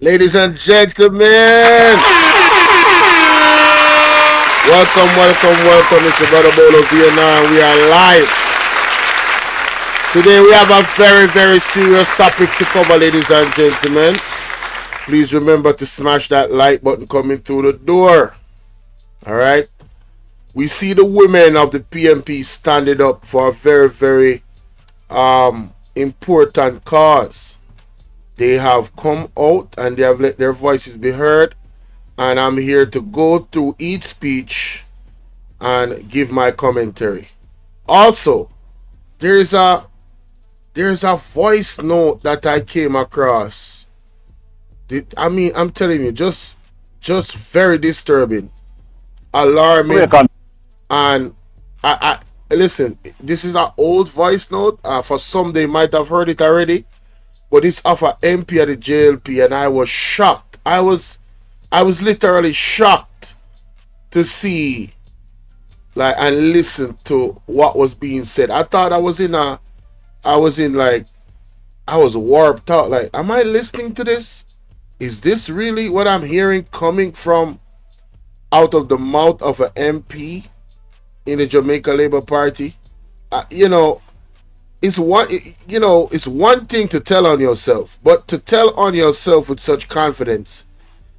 Ladies and gentlemen, welcome. It's your brother Bolo Vietnam. We are live. Today we have a very, very serious topic to cover, ladies and gentlemen. Please remember to smash that like button coming through the door. Alright? We see the women of the PMP standing up for a very, very important cause. They have come out and they have let their voices be heard, and I'm here to go through each speech and give my commentary. Also, there's a voice note that I came across. I'm telling you, just very disturbing, alarming, and I listen. This is an old voice note. For some, they might have heard it already. But it's of an MP at the JLP, and I was shocked. I was literally shocked to see, like, and listen to what was being said. I thought I was warped out. Like, am I listening to this? Is this really what I'm hearing coming from out of the mouth of an MP in the Jamaica Labour Party? It's one thing to tell on yourself, but to tell on yourself with such confidence,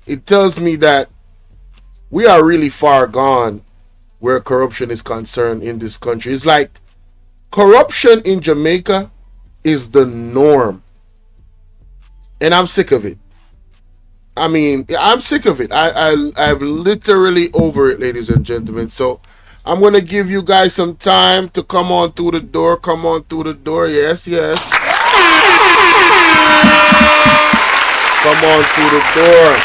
it tells me that we are really far gone where corruption is concerned in this country. It's like corruption in Jamaica is the norm. And I'm sick of it. I'm sick of it. I'm literally over it, ladies and gentlemen. So I'm going to give you guys some time to come on through the door. Come on through the door. Yes. Come on through the door.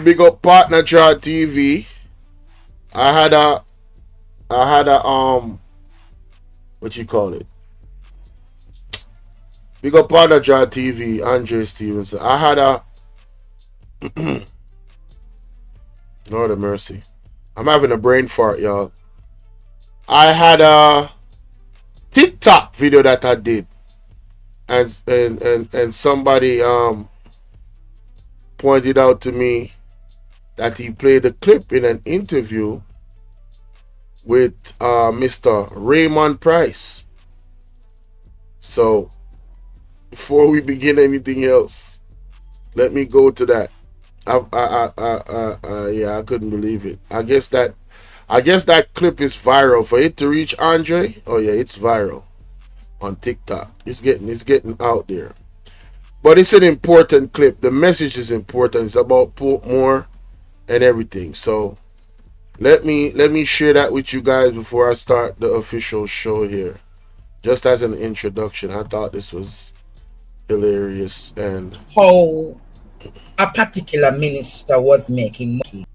Big up partner Jar TV. I had a what you call it? Big up partner Jar TV, Andre Stevenson. I had a Lord of mercy. I'm having a brain fart, y'all. I had a TikTok video that I did, and somebody pointed out to me that he played a clip in an interview with Mr. Raymond Price. So before we begin anything else, let me go to that. Yeah, I couldn't believe it. I guess that clip is viral. For it to reach Andre, oh yeah, it's viral on TikTok. It's getting out there. But it's an important clip. The message is important. It's about Portmore and everything. So let me share that with you guys before I start the official show here. Just as an introduction, I thought this was hilarious. And how a particular minister was making money.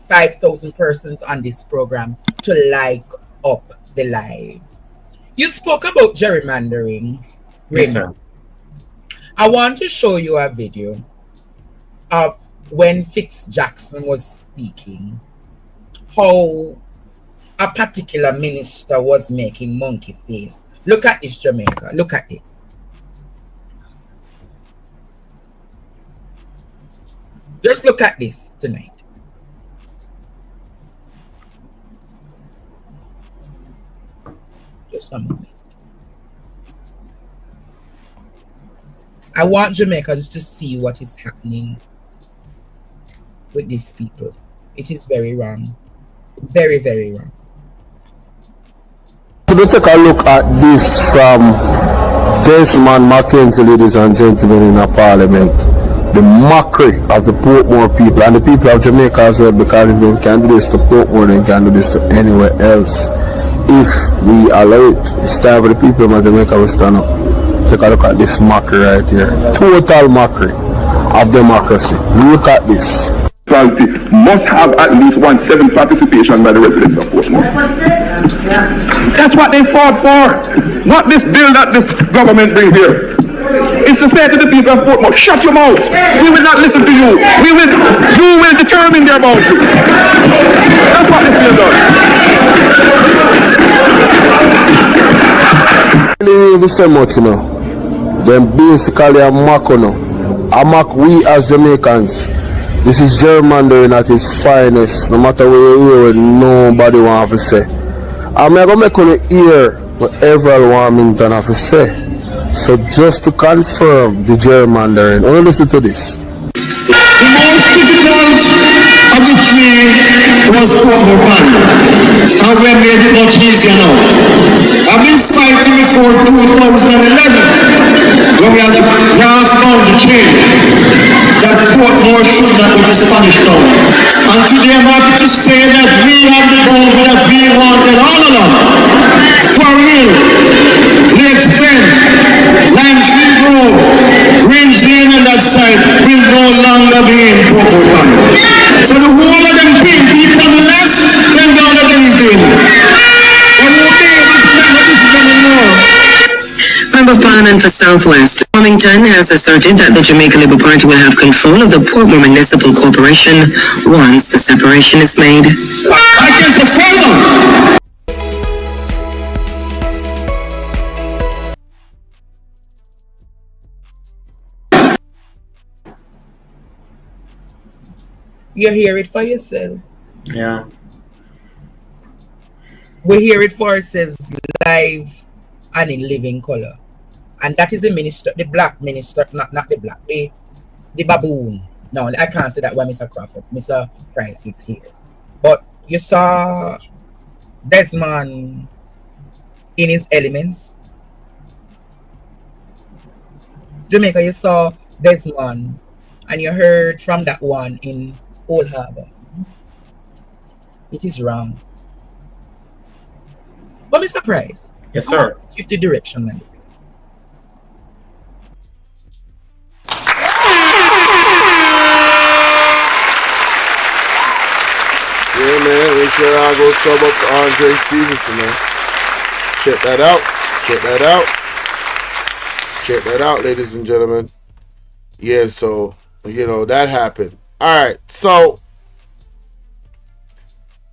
5,000 persons on this program to like up the live. You spoke about gerrymandering, Raymond. I want to show you a video of when Fitz Jackson was speaking, how a particular minister was making monkey face. Look at this, Jamaica. Look at this. Just look at this tonight. Just a moment. I want Jamaicans to see what is happening with these people. It is very wrong. Very, very wrong. We'll take a look at this from Desmond Mackenzie, ladies and gentlemen, in our parliament. The mockery of the Portmore people and the people of Jamaica as well, because if they can do this to Portmore, they can do this to anywhere else. If we allow it, it's time for the people of Jamaica to stand up. Take a look at this mockery right here. Total mockery of democracy. Look at this. Must have at least 1/7 participation by the residents of Portmore. That's what they fought for. Not this bill that this government brings here. It's to say to the people of Portmore, shut your mouth. We will not listen to you. You will determine their boundaries. That's what this bill does. even say much, you know. Them basically a mock, you know. A mock we as Jamaicans. This is gerrymandering at its finest. No matter where you hear what nobody want to say. I'm gonna make you hear what everyone want to say. So just to confirm the gerrymandering, I want to listen to this. The most difficult of the three was Bvrfam, and we made it much easier now. I've been fighting before 2011, when we had the last boundary change, that Portmore should not be the Spanish town. And today I'm happy to say that we have the boundary that we wanted all along. Quarry Lakes Bend, Lansing Grove, Greens Lane and that side will no longer be in Bvrfam. So the whole of them big people on the left, then the other things in. They won't be able to make a decision anymore. Member of Parliament for Southwest, Wilmington has asserted that the Jamaica Labour Party will have control of the Portmore Municipal Corporation once the separation is made. I can say further. You hear it for yourself. Yeah. We hear it for ourselves live and in living color. And that is the minister, the black minister, not the black, the baboon. No, I can't say that when Mr. Crawford, Mr. Price is here. But you saw Desmond in his elements. Jamaica, you saw Desmond, and you heard from that one in Old Harbor. It is wrong. But Mr. Price, Yes, sir. shift the direction, man. Yeah, man. Make sure I go sub up to Andre Stevenson, man. Check that out. Check that out. Check that out, ladies and gentlemen. Yeah, so, you know, that happened. All right, so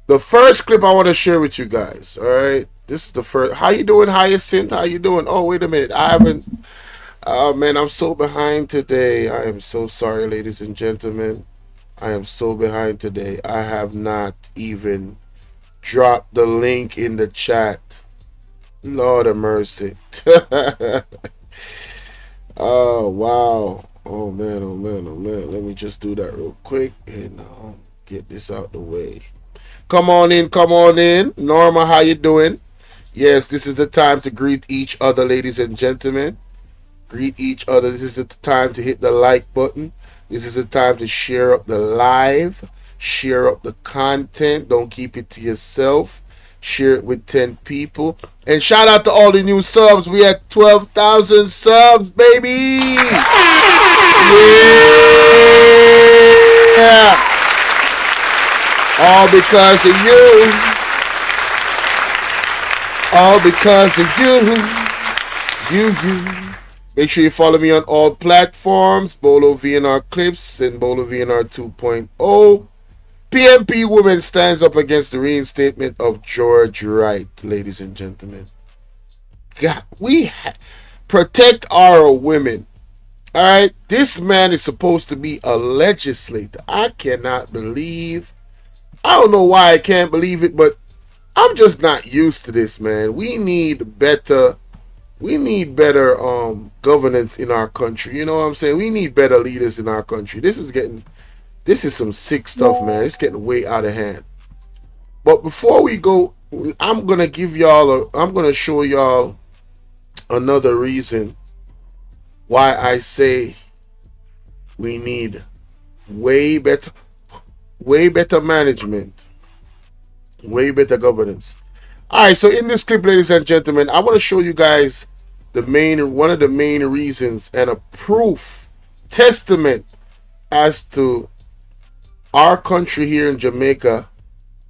the first clip I want to share with you guys, all right? This is the first. How you doing, Hyacinth? How you doing? Oh, wait a minute. I haven't. Oh, man, I'm so behind today. I am so sorry, ladies and gentlemen. I am so behind today. I have not even dropped the link in the chat. Lord of mercy. Oh, wow. Oh, man, oh, man, oh, man. Let me just do that real quick and get this out the way. Come on in, come on in. Norma, how you doing? Yes, this is the time to greet each other, ladies and gentlemen. Greet each other. This is the time to hit the like button. This is the time to share up the live. Share up the content. Don't keep it to yourself. Share it with 10 people. And shout out to all the new subs. We at 12,000 subs, baby. Yeah. All because of you. All because of you. You. Make sure you follow me on all platforms. Bolo VNR Clips and Bolo VNR 2.0. PMP Women stands up against the reinstatement of George Wright, ladies and gentlemen. God, protect our women. All right, this man is supposed to be a legislator. I cannot believe. I don't know why I can't believe it, but I'm just not used to this, man. We need better governance in our country. You know what I'm saying? We need better leaders in our country. This is some sick stuff, man. It's getting way out of hand. But before we go, I'm gonna show y'all another reason why I say we need way better management, way better governance. All right, so in this clip, ladies and gentlemen, I want to show you guys one of the main reasons and a proof, testament as to our country here in Jamaica.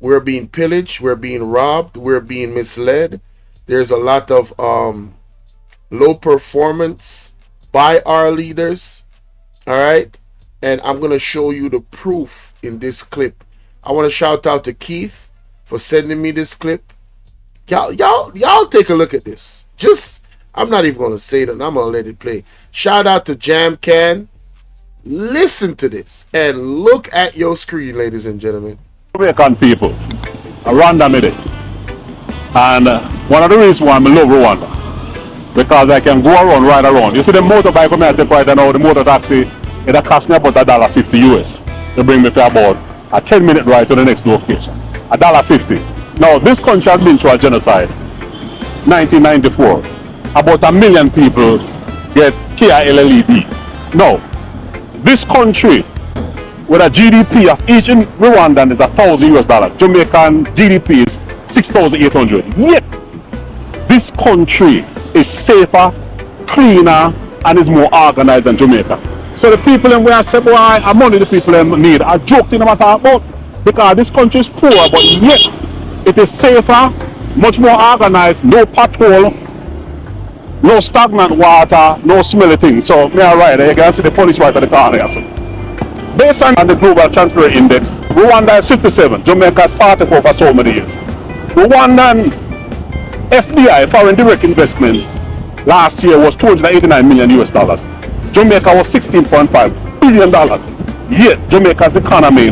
We're being pillaged, we're being robbed, we're being misled. There's a lot of low performance by our leaders. All right, and I'm gonna show you the proof in this clip. I want to shout out to Keith for sending me this clip. Y'all take a look at this. Just I'm not even going to say that. I'm going to let it play. Shout out to Jam Can. Listen to this and look at your screen, ladies and gentlemen. Jamaican people, Rwanda made it. And one of the reasons why I love Rwanda, because I can go around, ride around. You see the motorbike when I take right now, the motor taxi, it cost me about $1.50 US to bring me to about a 10-minute ride to the next location. $1.50. Now, this country has been through a genocide. 1994. About 1 million people get KILLED. Now, this country, with a GDP of each in Rwandan is $1,000 US. Jamaican GDP is 6,800. Yet, this country is safer, cleaner, and is more organized than Jamaica. So the people in where I say, boy, I'm money the people in need. I joke to them about because this country is poor, but yet it is safer, much more organized, no pothole, no stagnant water, no smelly things. So me alright, you can see the police right at the corner here. So. Based on the Global Transparency Index, Rwanda is 57, Jamaica is 44 for so many years. Rwandan FDI, foreign direct investment, last year was $289 million US. Jamaica was $16.5 billion. Yet Jamaica's economy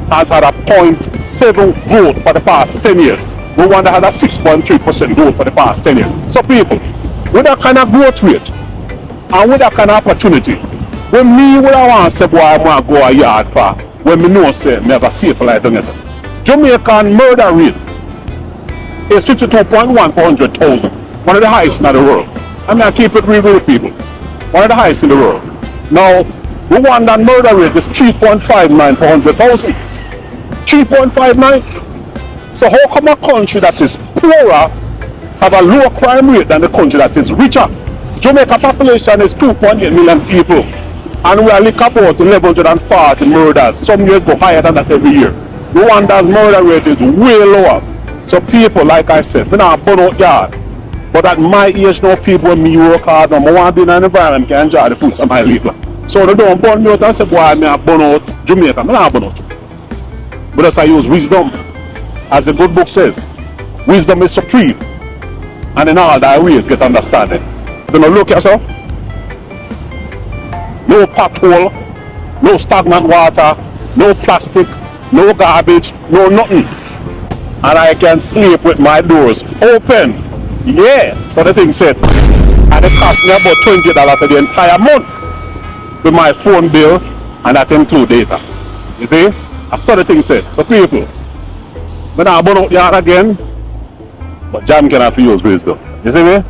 has had a 0.7 growth for the past 10 years. Rwanda has a 6.3% growth for the past 10 years. So people, with that kind of growth rate and with that kind of opportunity, when me would I want to say, boy, I want to go a yard for, when me know say me have a safe life on yourself. Jamaican murder rate is 52.1 per 100,000. One of the highest in the world. I mean, I keep it real with people. One of the highest in the world. Now, Rwandan murder rate is 3.59 per 100,000. 3.59. So how come a country that is poorer have a lower crime rate than the country that is richer? Jamaica population is 2.8 million people. And we are like about 1,140 murders. Some years go higher than that every year. Rwanda's murder rate is way lower. So people, like I said, we not burn out yard. But at my age now, people when me work hard, I want to be in an environment can enjoy the fruits of my labor. So they don't burn me out and say, boy, I burn out Jamaica. I don't burn out. But as I use wisdom, as the good book says, wisdom is supreme. And in all thy ways get understanding. You know, look at yourself. No pothole, no stagnant water, no plastic, no garbage, no nothing. And I can sleep with my doors open. Yeah, so the thing said. And it cost me about $20 for the entire month with my phone bill, and that include data. You see? That's what the thing said. So people, when I burn out yard again, but Jam can have to use wisdom. You see me?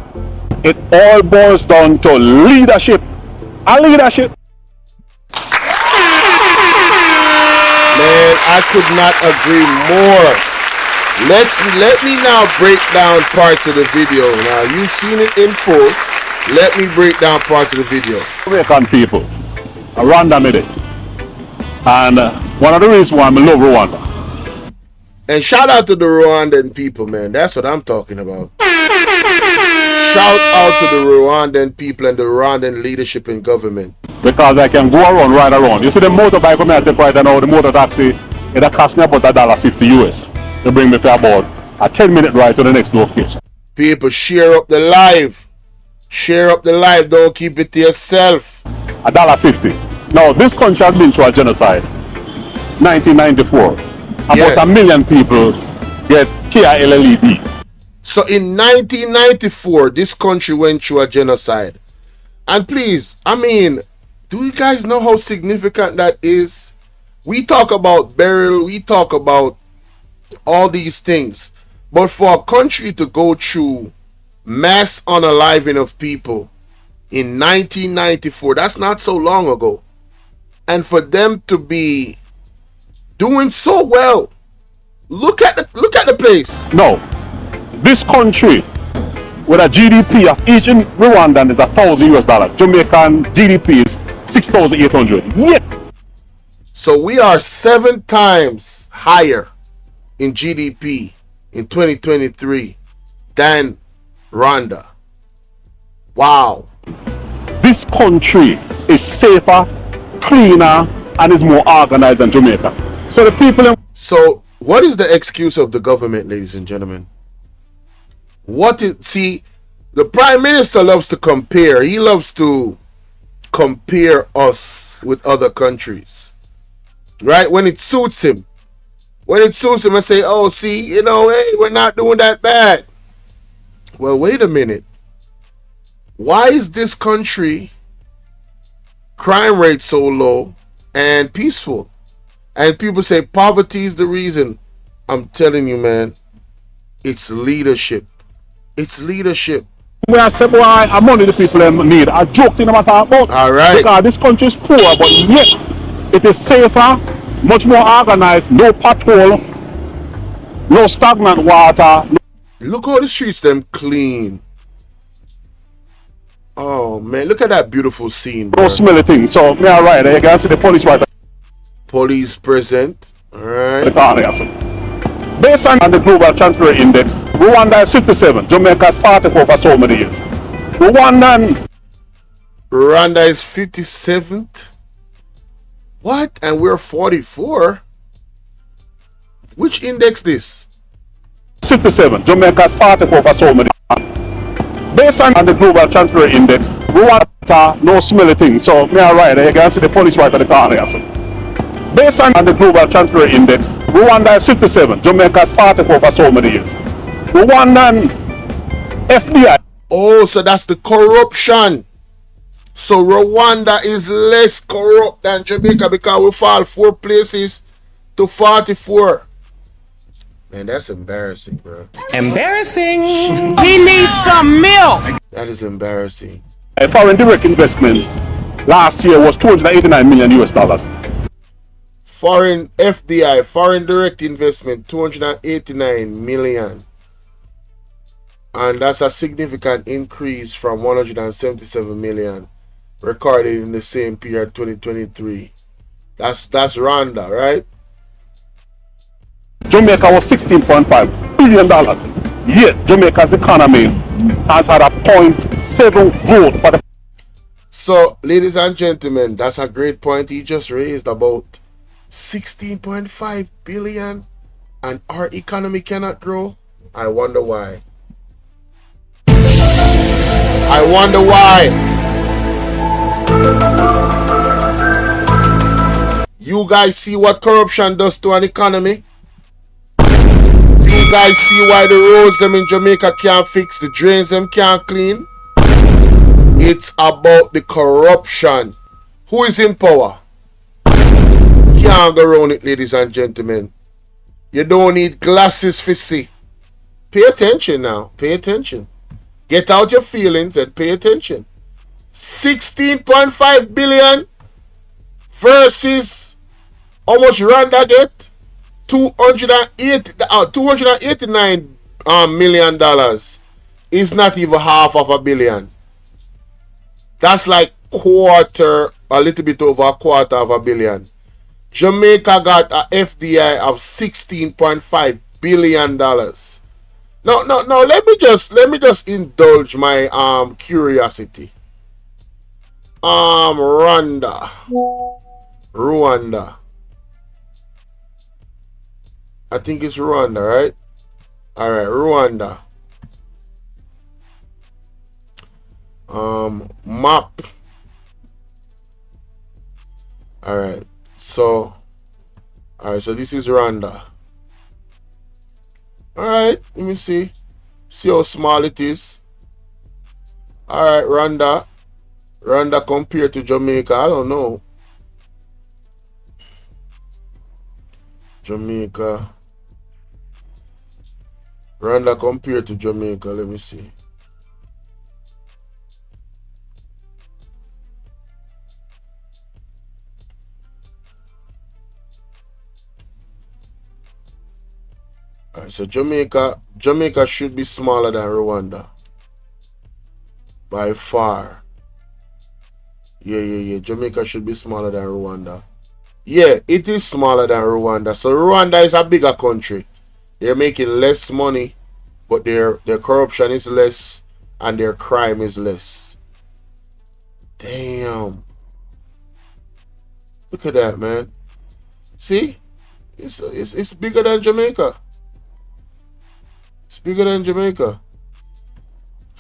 It all boils down to leadership. And leadership. Man, I could not agree more. Let me now break down parts of the video. Now you've seen it in full. Let me break down parts of the video. Jamaican people, Rwanda made it. And one of the reasons why I love Rwanda. And shout out to the Rwandan people, man. That's what I'm talking about. Shout out to the Rwandan people and the Rwandan leadership and government. Because I can go around, ride around. You see the motorbike when I take right now, the motor taxi, it cost me about $1.50 US to bring me to about a 10-minute ride to the next location. People, share up the live. Share up the live. Don't keep it to yourself. $1.50. Now, this country has been through a genocide. 1994. About 1 million people get KILLED. So in 1994, this country went through a genocide. And please, I mean, do you guys know how significant that is? We talk about burial, we talk about all these things. But for a country to go through mass unaliving of people in 1994, that's not so long ago. And for them to be doing so well, look at the place. No, this country with a GDP of each in Rwandan is $1,000 US. Jamaican GDP is 6,800. Yeah. So we are 7 times higher in GDP in 2023 than Rwanda. Wow. This country is safer, cleaner, and is more organized than Jamaica. So the people in... So what is the excuse of the government, ladies and gentlemen? See, The Prime Minister loves to compare. He loves to compare us with other countries. Right? When it suits him. When it suits him, I say, oh, see, you know, hey, we're not doing that bad. Well, wait a minute. Why is this country crime rate so low and peaceful? And people say poverty is the reason. I'm telling you, man, it's leadership. It's leadership. When I say, boy, I'm money the people need. I joke to them about. All right. Because this country is poor, but yet it is safer, much more organized, no pothole, no stagnant water. Look how the streets them clean. Oh man, look at that beautiful scene, bro. No smelly things. So me all right. You can see the police right. Police present. All right. The car there, so. Based on the global transfer index, Rwanda is 57. Jamaica is 44 for so many years. Rwanda is 57th. What? And we're 44? Which index this? 57. Jamaica is 44 for so many. Based on the global transfer index, Rwanda no smelly thing. So me all right. You can see the police right at the car there, so. Based on the global transfer index, Rwanda is 57. Jamaica is 44 for so many years. Rwandan FDI. Oh, so that's the corruption. So Rwanda is less corrupt than Jamaica because we fall 4 places to 44. Man, that's embarrassing, bro. Embarrassing. He needs some milk. That is embarrassing. Foreign direct investment last year was 289 million US dollars. Foreign FDI, foreign direct investment, 289 million. And that's a significant increase from 177 million recorded in the same period 2023. That's Rwanda, right? Jamaica was $16.5 billion. Yet Jamaica's economy has had a 0.7 growth for the. So, ladies and gentlemen, that's a great point he just raised about 16.5 billion and our economy cannot grow. I wonder why. I wonder why. You guys see what corruption does to an economy? You guys see why the roads them in Jamaica can't fix, the drains them can't clean? It's about the corruption. Who is in power? Can't go around it, ladies and gentlemen. You don't need glasses for see. Pay attention now. Pay attention. Get out your feelings and pay attention. 16.5 billion versus how much Rwanda get? $289 million is not even half of a billion. That's like a little bit over a quarter of a billion. Jamaica got a FDI of $16.5 billion. No, let me just indulge my curiosity. Rwanda. I think it's Rwanda, right? Alright, Rwanda. Map. Alright, so this is Rwanda. Alright, let me see. See how small it is. Alright, Rwanda. Rwanda compared to Jamaica, I don't know. Jamaica. Rwanda compared to Jamaica, let me see. Alright, so Jamaica should be smaller than Rwanda. By far. Yeah. Jamaica should be smaller than Rwanda. Yeah, it is smaller than Rwanda. So Rwanda is a bigger country. They're making less money, but their corruption is less and their crime is less. Damn. Look at that, man. See? It's bigger than Jamaica. It's bigger than Jamaica.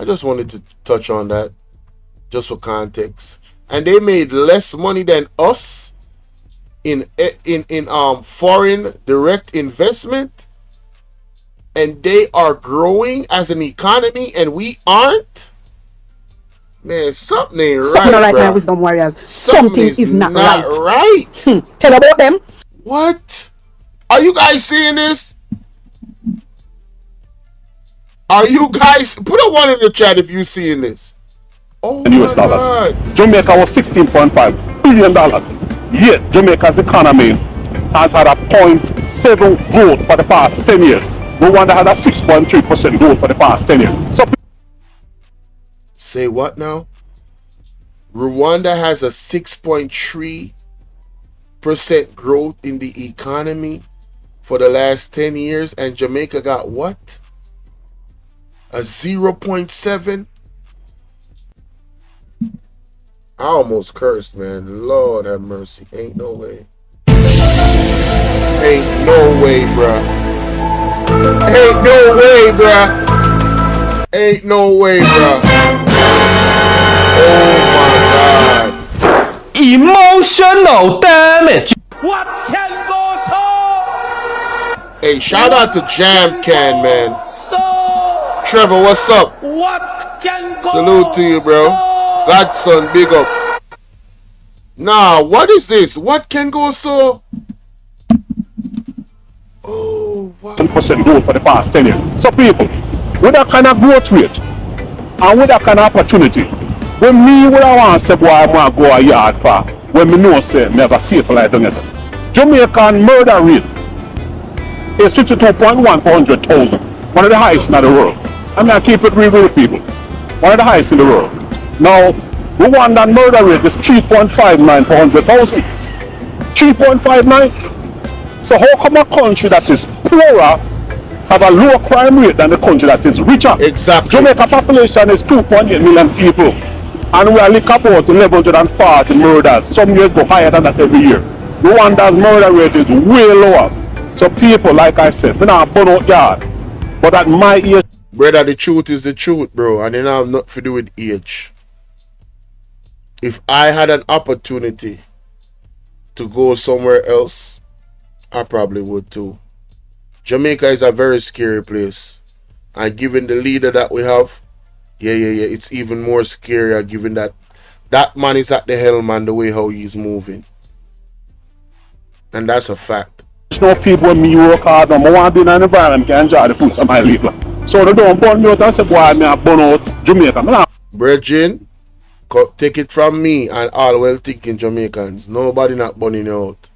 I just wanted to touch on that just for context. And they made less money than us in foreign direct investment, and they are growing as an economy and we aren't. Man, something ain't Something right, right bro. now, Wisdom Warriors. Something is not right. Tell about them. What? Are you guys seeing this? Are you guys, put a one in the chat if you seeing this? Oh US my dollars. God. Jamaica was $16.5 billion. Yet Jamaica's economy has had a 0.7 growth for the past 10 years. Rwanda has a 6.3% growth for the past 10 years. So Say what now? Rwanda has a 6.3% growth in the economy for the last 10 years, and Jamaica got what? A 0.7? I almost cursed, man. Lord have mercy. Ain't no way. Ain't no way, bruh. Ain't no way, bruh. Ain't no way, bruh. Oh my God. Emotional damage. What can go so? Hey, shout out to Jam Can, man. So Trevor, what's up? what can go Salute to you, bro. Godson, big up. Nah, what is this? What can go so? Oh, wow. 10% growth for the past 10 years. So people, with that kind of growth rate and with that kind of opportunity, when me would I want to say, boy, I want to go a yard for, when me know say, me have a safe life on it. Jamaican murder rate is 52.1 per 100,000. One of the highest in the world. I mean, I keep it real with people. One of the highest in the world. Now, Rwandan murder rate is 3.59 per 100,000. 3.59. So how come a country that is poorer have a lower crime rate than the country that is richer? Exactly. Jamaica population is 2.8 million people, and we are like about 1,140 murders. Some years go higher than that every year. Rwanda's murder rate is way lower. So people, like I said, we not burn out yard. But at my age, Brother, the truth is the truth, bro, and it have nothing to do with age. If I had an opportunity to go somewhere else, I probably would too. Jamaica is a very scary place, and given the leader that we have, yeah, it's even more scarier given that that man is at the helm and the way how he's moving. And that's a fact. no people when me work hard, no, I want to be in an environment can enjoy the fruits of my labor. So they don't burn me out and say, boy, I burn out Jamaica. Brethren, take it from me and all well-thinking Jamaicans. Nobody not burning you out.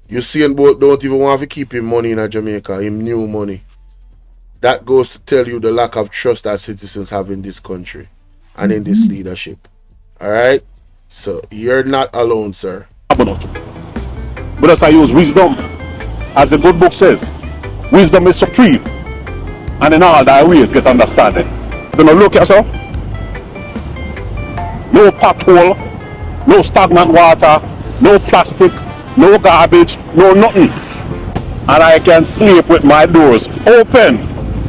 You see, and both don't even want to keep him money in Jamaica, him new money. That goes to tell you the lack of trust that citizens have in this country and in this leadership. Alright? So, you're not alone, sir. But as I use wisdom, as the good book says, wisdom is supreme, and in all thy ways get understanding. Do not look yourself. No pothole, no stagnant water, no plastic, no garbage, no nothing. And I can sleep with my doors open.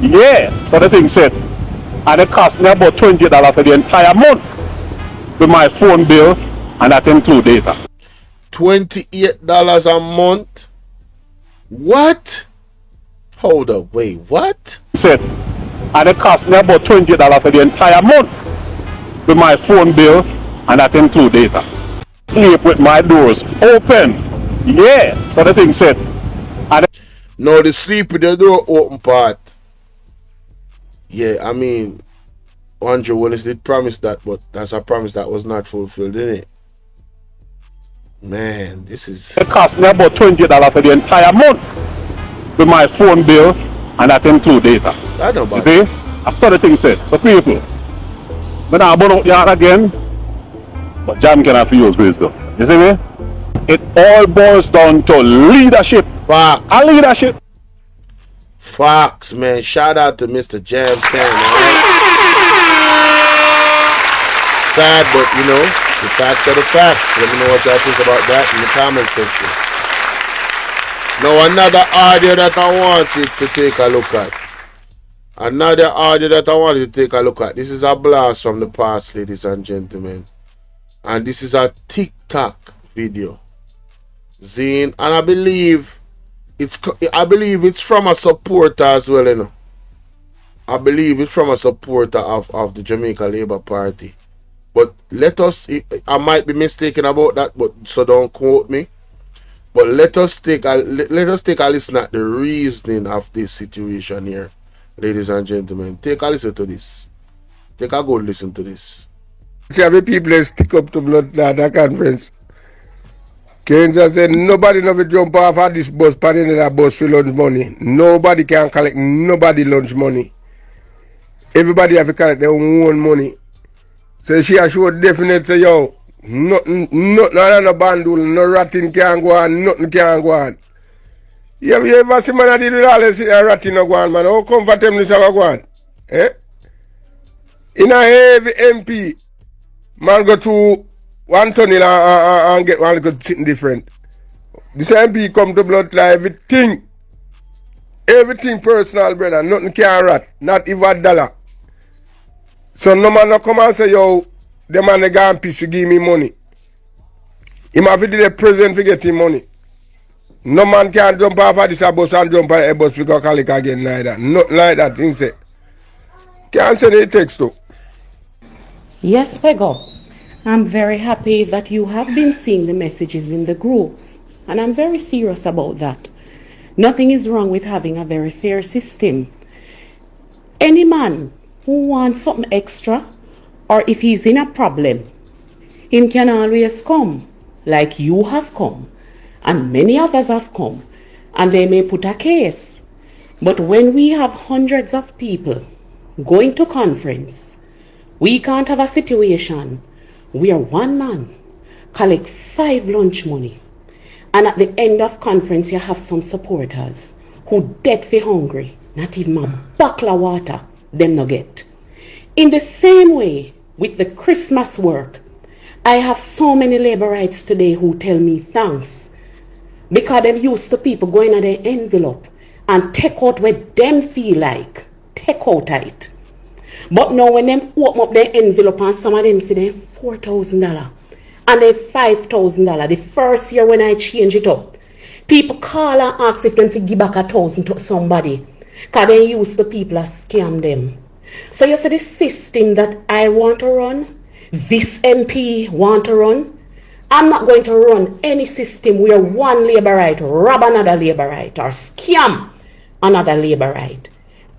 Yeah, so the thing said. And it cost me about $20 for the entire month with my phone bill, and that include data. $28 a month? What? Hold up, wait, what? Said, and it cost me about $20 for the entire month with my phone bill, and that include data. Sleep with my doors open. Yeah, so the thing said. And no, the sleep with the door open part. Yeah, I mean, Andrew Willis did promise that, but that's a promise that was not fulfilled, didn't it? Man, this is... It cost me about $20 for the entire month with my phone bill, and that include data. I know about you see? That's what the thing said. So people, when I burn out yard again, but Jam can have to use wisdom. You see me? It all boils down to leadership. Facts. And leadership. Facts, man. Shout out to Mr. Jam Can, man. Sad, but you know, the facts are the facts. Let me know what y'all think about that in the comment section. Now, another audio that I wanted to take a look at. Another audio that I wanted to take a look at. This is a blast from the past, ladies and gentlemen. And this is a TikTok video. Zine, and I believe it's from a supporter as well, you know. I believe it's from a supporter of the Jamaica Labour Party. But let us, I might be mistaken about that, but so don't quote me. But let us take a listen at the reasoning of this situation here, ladies and gentlemen. Take a listen to this. Take a good listen to this. See how many people stick up to blood at that conference. Kenza said nobody never jump off of this bus, panning that bus for lunch money. Nobody can collect nobody lunch money. Everybody have to collect their own money. So she assured definitely say, yo, nothing, no bandul, no ratting can go on, nothing can go on. You ever see man that did all this ratting no go on, man? How comfortable this have go on? Eh? In a heavy MP, man go to one tunnel and get one good sitting different. This MP come to blood like everything personal, brother, nothing can rat, not even $1. So no man no come and say, yo, the man go and piss to give me money. He have to do the present to get him money. No man can jump off of this bus and jump on a bus to go collect again neither. Nothing like that, he say. Can't send any text to. Yes, Pego. I'm very happy that you have been seeing the messages in the groups. And I'm very serious about that. Nothing is wrong with having a very fair system. Any man who wants something extra, or if he's in a problem, him can always come, like you have come, and many others have come, and they may put a case. But when we have hundreds of people going to conference, we can't have a situation where one man collect 5 lunch money, and at the end of conference you have some supporters who dead for hungry, not even a bottle of water them no get. In the same way with the Christmas work, I have so many laborites today who tell me thanks because them used to people going in their envelope and take out what them feel like, take out it. But now when them open up their envelope and some of them see them $4,000 and they $5,000, the first year when I change it up, people call and ask if them to give back 1,000 to somebody because they used to people that scam them. So you see the system that I want to run, this MP want to run, I'm not going to run any system where one laborite rob another laborite or scam another laborite.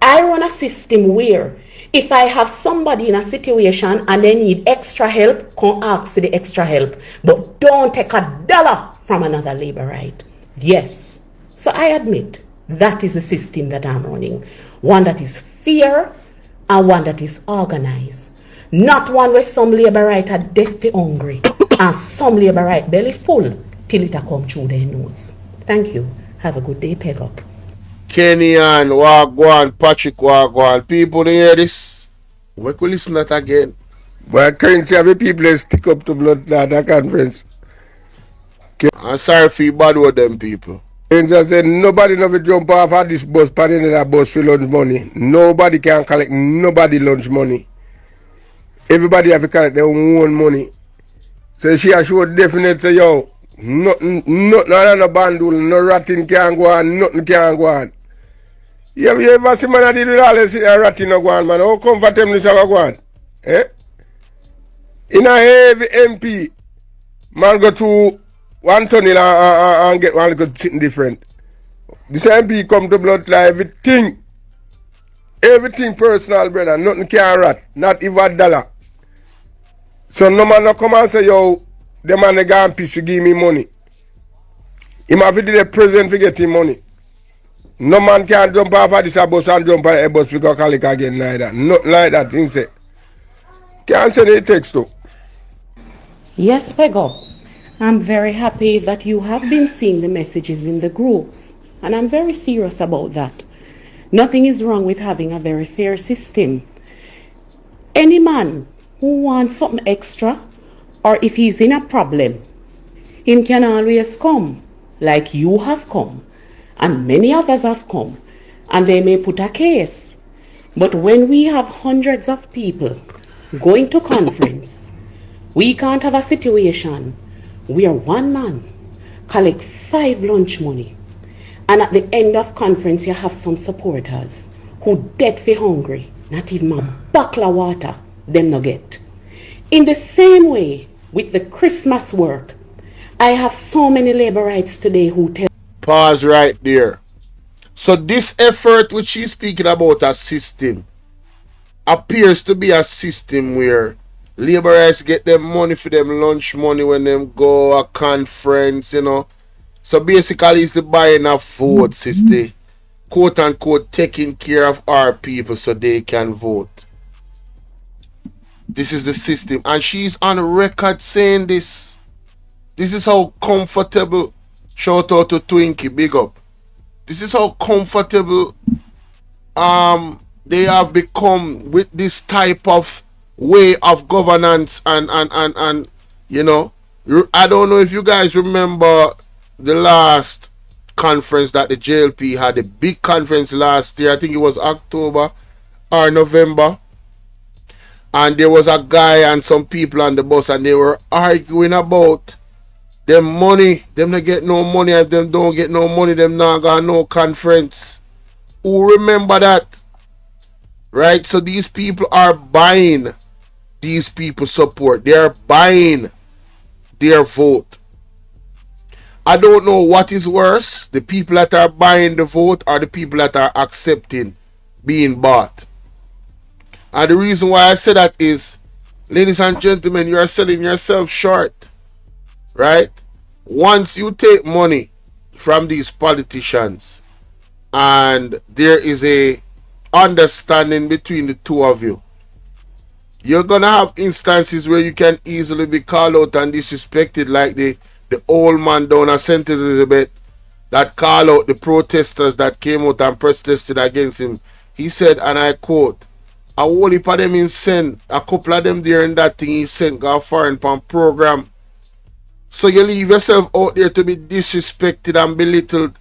I run a system where if I have somebody in a situation and they need extra help, come ask for the extra help. But don't take $1 from another laborite. Yes. So I admit that is the system that I'm running. One that is fair and one that is organized. Not one where some laborite are deaf for hungry and some laborite belly full till it come through their nose. Thank you. Have a good day. Peg up. Kenyan, Wagwan, Patrick Wagwan. People hear this. We could listen to that again. But currently have people stick up to blood at that conference. I'm sorry for you bad with them people. Kenza said nobody never jump off of this bus, panning that bus for lunch money. Nobody can collect nobody lunch money. Everybody have to collect their own money. So she assured definitely say, yo, nothing, no bandul, no ratting can go on, nothing can go on. You ever see man that did all this ratting no go on, man? How comfortable this have go on? Eh? In a heavy MP, man go to one tunnel and get one good sitting different. This MP come to blood like everything personal, brother, nothing can rat, not even $1. So no man no come and say, yo, the man go and piss to give me money. He have to do the present to get him money. No man can jump off of this bus and jump on a bus to go collect again neither. Nothing like that, he say. Can't send any text to. Yes, Pego. I'm very happy that you have been seeing the messages in the groups. And I'm very serious about that. Nothing is wrong with having a very fair system. Any man who wants something extra, or if he's in a problem, him can always come, like you have come, and many others have come, and they may put a case. But when we have hundreds of people going to conference, we can't have a situation where one man collect 5 lunch money and at the end of conference you have some supporters who dead for hungry, not even a buckle of water them no get. In the same way with the Christmas work, I have so many labor rights today who tell. Pause right there. So this effort which she's speaking about, a system, appears to be a system where laborers get them money for them lunch money when them go a conference, you know. So basically it's the buying of votes, it's the quote unquote taking care of our people so they can vote. This is the system, and she's on record saying this. This is how comfortable, shout out to Twinkie, big up. This is how comfortable they have become with this type of way of governance and you know, I don't know if you guys remember the last conference that the JLP had, a big conference last year. I think it was October or November, and there was a guy and some people on the bus and they were arguing about them money. Them not get no money. If them don't get no money, them not got no conference. Who remember that? Right? So these people are buying these people's support. They are buying their vote. I don't know what is worse, the people that are buying the vote or the people that are accepting being bought. And the reason why I say that is, ladies and gentlemen, you are selling yourself short. Right? Once you take money from these politicians and there is a understanding between the two of you, you're gonna have instances where you can easily be called out and disrespected, like the old man down at St. Elizabeth that called out the protesters that came out and protested against him. He said, and I quote, a whole heap of them him sent, a couple of them there in that thing he sent got foreign pan program. So you leave yourself out there to be disrespected and belittled,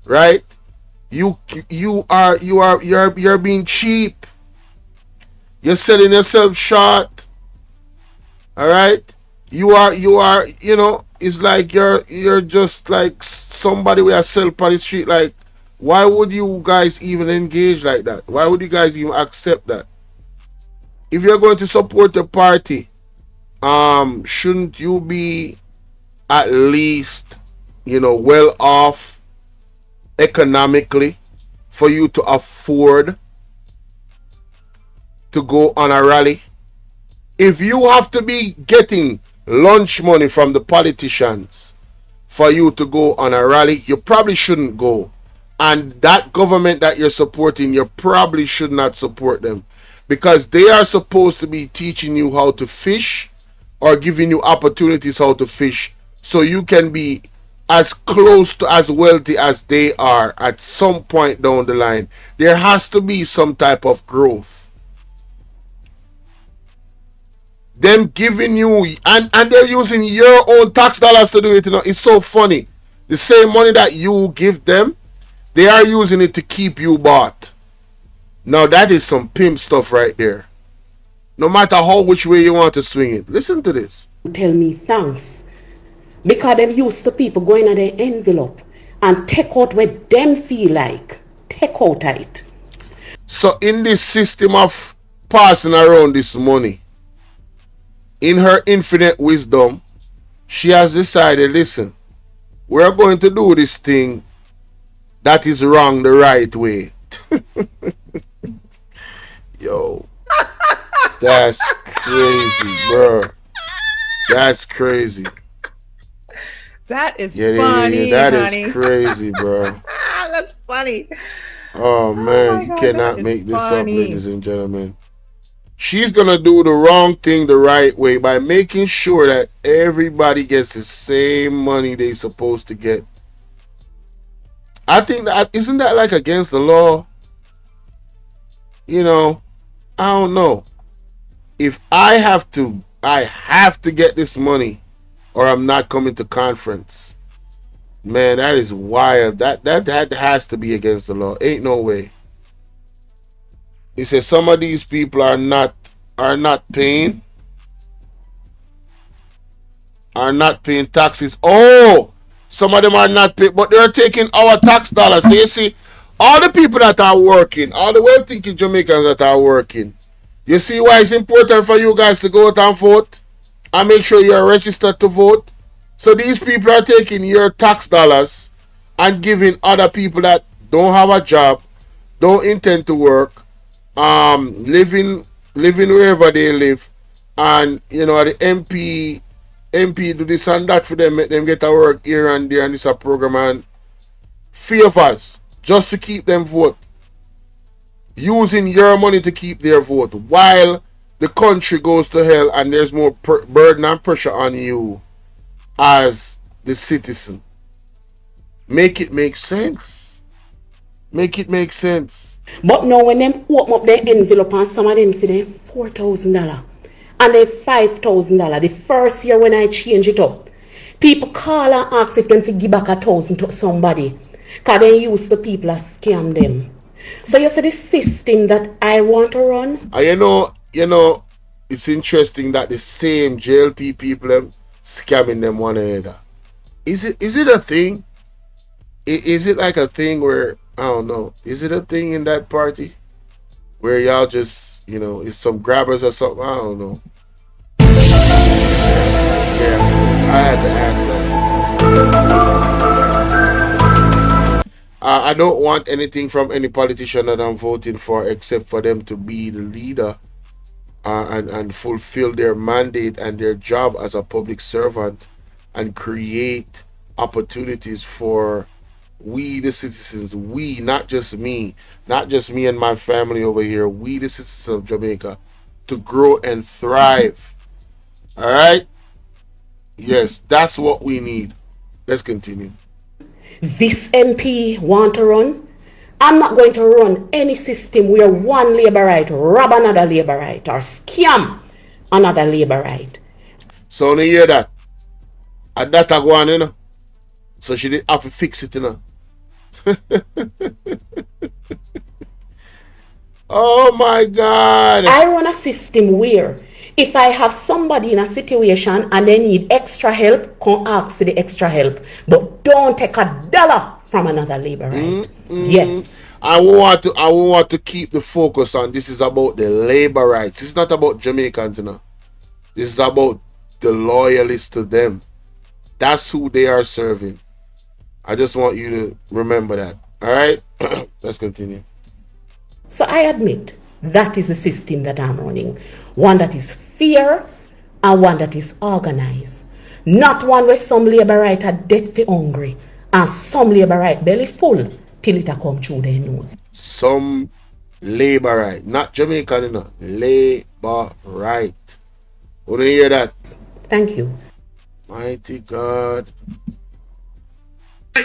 right? You're being cheap. You're selling yourself short. All right? You are, you know, it's like you're just like somebody we are sell on the street. Like, why would you guys even engage like that? Why would you guys even accept that? If you're going to support the party, shouldn't you be at least, you know, well off economically for you to afford to go on a rally? If you have to be getting lunch money from the politicians for you to go on a rally, you probably shouldn't go. And that government that you're supporting, you probably should not support them, because they are supposed to be teaching you how to fish or giving you opportunities how to fish so you can be as close to as wealthy as they are at some point down the line. There has to be some type of growth. Them giving you, and they're using your own tax dollars to do it, you know. It's so funny. The same money that you give them, they are using it to keep you bought. Now that is some pimp stuff right there. No matter how which way you want to swing it. Listen to this. Tell me thanks. Because them used to people going on their envelope and take out what them feel like. Take out it. So in this system of passing around this money, in her infinite wisdom, she has decided, listen, we're going to do this thing that is wrong the right way. Yo, that's crazy, bro. That's crazy. That is funny. That honey. Is crazy, bro. That's funny. Oh man, you cannot make this up, ladies and gentlemen. She's gonna do the wrong thing the right way by making sure that everybody gets the same money they're supposed to get. I think that, isn't that like against the law? You know, I don't know. If I have to get this money or I'm not coming to conference. Man, that is wild. That has to be against the law. Ain't no way. He says some of these people are not paying taxes. Oh, some of them are not paying, but they're taking our tax dollars. So you see, all the people that are working, all the well-thinking Jamaicans that are working, you see why it's important for you guys to go out and vote and make sure you're registered to vote. So these people are taking your tax dollars and giving other people that don't have a job, don't intend to work, living wherever they live, and you know the MP do this and that for them, make them get to work here and there, and this a program and free of us just to keep them vote, using your money to keep their vote while the country goes to hell and there's more burden and pressure on you as the citizen. Make it make sense. Make it make sense. But now when them open up their envelope and some of them say them $4,000 and they $5,000 the first year when I change it up, people call and ask if them to give back 1,000 to somebody because they use the people that scam them. So you see the system that I want to run? You know, it's interesting that the same JLP people them scamming them one another. Is it a thing? Is it like a thing where, I don't know, is it a thing in that party where y'all just, you know, it's some grabbers or something? I don't know. Yeah, I had to ask that. I don't want anything from any politician that I'm voting for except for them to be the leader and fulfill their mandate and their job as a public servant and create opportunities for we the citizens, we, not just me and my family over here, we the citizens of Jamaica, to grow and thrive. All right? Yes, that's what we need. Let's continue. This MP want to run? I'm not going to run any system where one labor right rob another labor right or scam another labor right. So you hear that? And that go on, you know. So she did have to fix it, you know. Oh my God. I run a system where if I have somebody in a situation and they need extra help, come ask for the extra help. But don't take $1 from another labor right. Yes. I want to keep the focus on this is about the labor rights. This is not about Jamaicans, you know. This is about the loyalists to them. That's who they are serving. I just want you to remember that. All right? Let's continue. So I admit that is the system that I'm running. One that is fair and one that is organized. Not one where some labor right are dead for hungry and some labor right belly full till it come through their nose. Some labor right. Not Jamaican, you know. Labor right. Want to hear that? Thank you. Mighty God.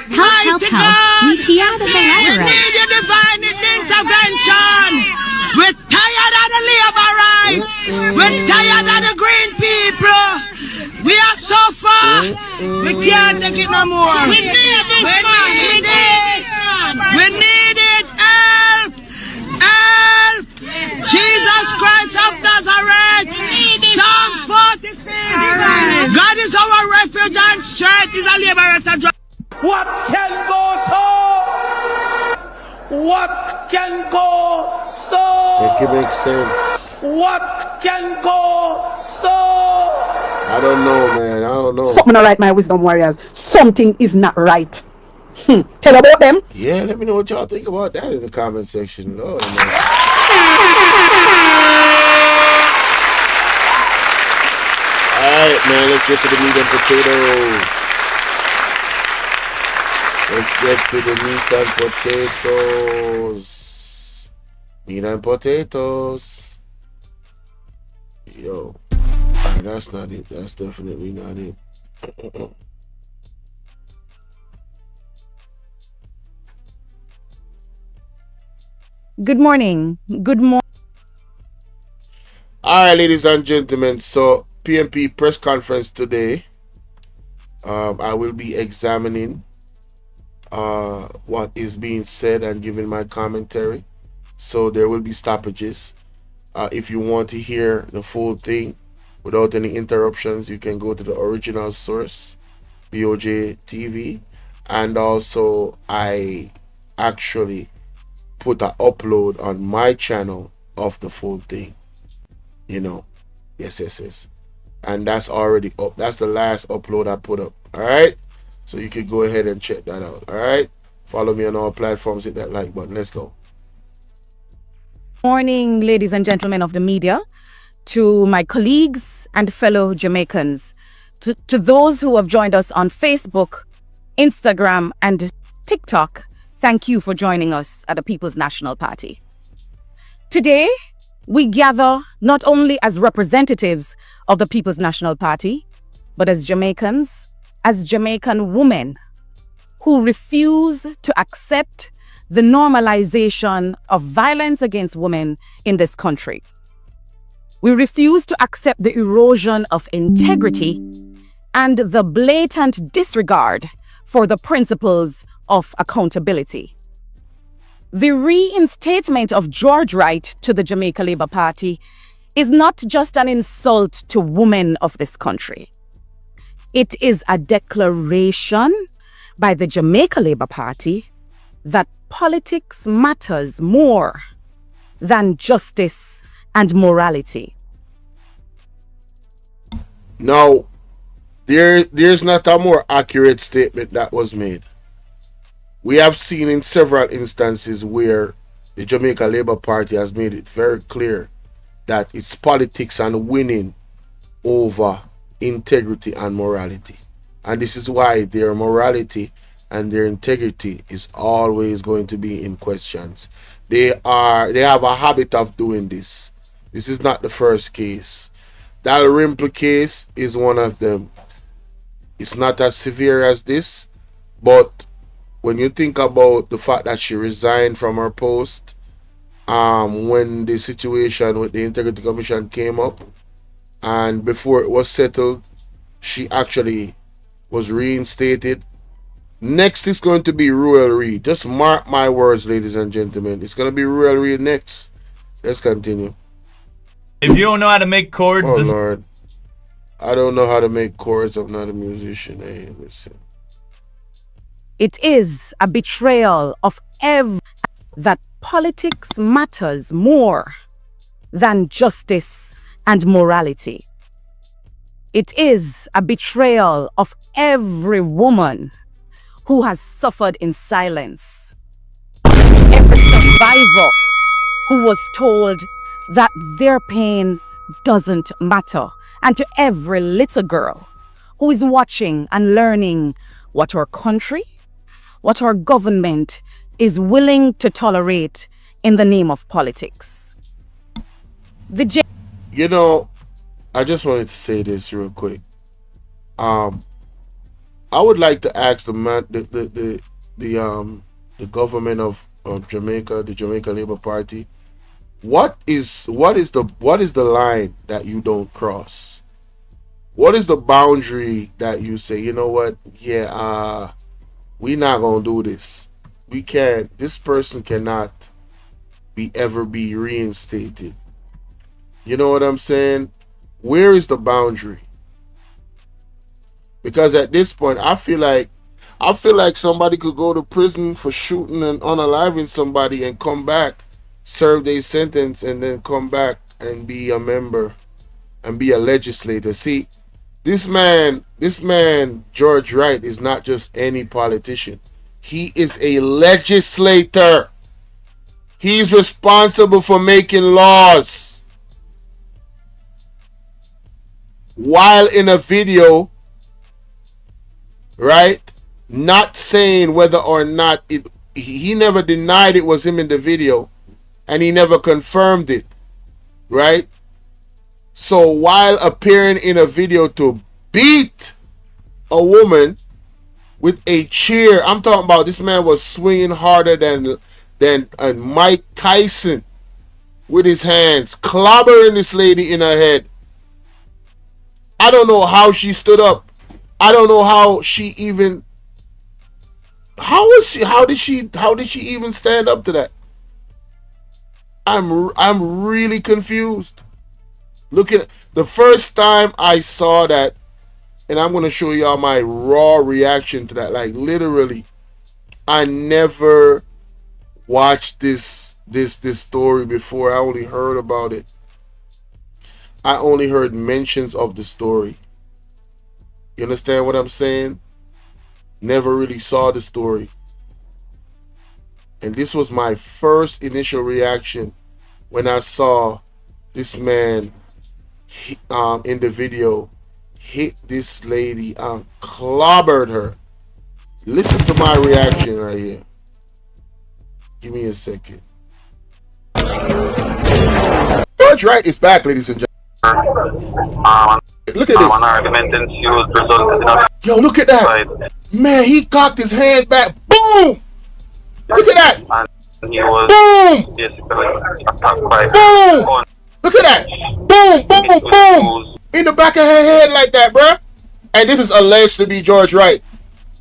Help. We key out of the labor We right. need your divine intervention. We're tired of the labor right. We're tired of the green people. We are so far. We can't take it no more. We need this. We need this. We need it. Help. Help. Jesus Christ of Nazareth. Psalm 46. God is our refuge and strength. Is a liberator. What can go so? What can go so? Make it make sense. What can go so? I don't know, man. I don't know. Something not right, my wisdom warriors. Something is not right. Tell about them. Yeah, let me know what y'all think about that in the comment section. Lord, Alright, man, let's get to the meat and potatoes. Let's get to the meat and potatoes. Meat and potatoes. Yo. Alright, that's not it. That's definitely not it. Good morning. Good morning. Alright, ladies and gentlemen. So, PMP press conference today. I will be examining what is being said and giving my commentary. so there will be stoppages. If you want to hear the full thing without any interruptions, you can go to the original source, BOJ TV, and also I actually put an upload on my channel of the full thing. You know, yes, and that's already up. That's the last upload I put up. All right, so you can go ahead and check that out. All right, follow me on all platforms. Hit that like button. Let's go. Morning, ladies and gentlemen of the media, to my colleagues and fellow Jamaicans, to those who have joined us on Facebook, Instagram, and TikTok, thank you for joining us at the People's National Party. Today, we gather not only as representatives of the People's National Party, but as Jamaicans, as Jamaican women who refuse to accept the normalization of violence against women in this country. We refuse to accept the erosion of integrity and the blatant disregard for the principles of accountability. The reinstatement of George Wright to the Jamaica Labour Party is not just an insult to women of this country. It is a declaration by the Jamaica Labour Party that politics matters more than justice and morality. Now, there's not a more accurate statement that was made. We have seen in several instances where the Jamaica Labour Party has made it very clear that it's politics and winning over integrity and morality. And this is why their morality and their integrity is always going to be in questions. They have a habit of doing this. This is not the first case. That Rimple case is one of them. It's not as severe as this, but when you think about the fact that she resigned from her post when the situation with the Integrity Commission came up, and before it was settled, she actually was reinstated. Next is going to be Royal Reed. Just mark my words, ladies and gentlemen. It's going to be Royal Reed next. Let's continue. If you don't know how to make chords, oh Lord, I don't know how to make chords. I'm not a musician. Hey, listen. It is a betrayal of that politics matters more than justice and morality. It is a betrayal of every woman who has suffered in silence. Every survivor who was told that their pain doesn't matter. And to every little girl who is watching and learning what our country, what our government is willing to tolerate in the name of politics. You know, I just wanted to say this real quick. I would like to ask the government of Jamaica, the Jamaica Labour Party, what is the line that you don't cross? What is the boundary that you say, you know what? Yeah, we not gonna do this. We can't. This person cannot ever be reinstated. You know what I'm saying? Where is the boundary? Because at this point, I feel like somebody could go to prison for shooting and unaliving somebody and come back, serve their sentence, and then come back and be a member and be a legislator. See, this man, George Wright, is not just any politician. He is a legislator. He's responsible for making laws. While in a video, right? Not saying whether or not he never denied it was him in the video, and he never confirmed it, right? So while appearing in a video to beat a woman with a chair, I'm talking about this man was swinging harder than Mike Tyson with his hands, clobbering this lady in her head. I don't know how she stood up. I don't know how she even. How did she even stand up to that? I'm really confused. Look at the first time I saw that, and I'm gonna show y'all my raw reaction to that. Like literally, I never watched this story before. I only heard about it. I only heard mentions of the story. You understand what I'm saying? Never really saw the story. And this was my first initial reaction when I saw this man in the video hit this lady and clobbered her. Listen to my reaction right here. Give me a second. George Wright is back, ladies and gentlemen. Look at this. Yo, look at that. Man, he cocked his hand back. Boom! Look at that. Boom! Boom! Look at that. Boom, boom, boom. In the back of her head like that, bruh. And this is alleged to be George Wright.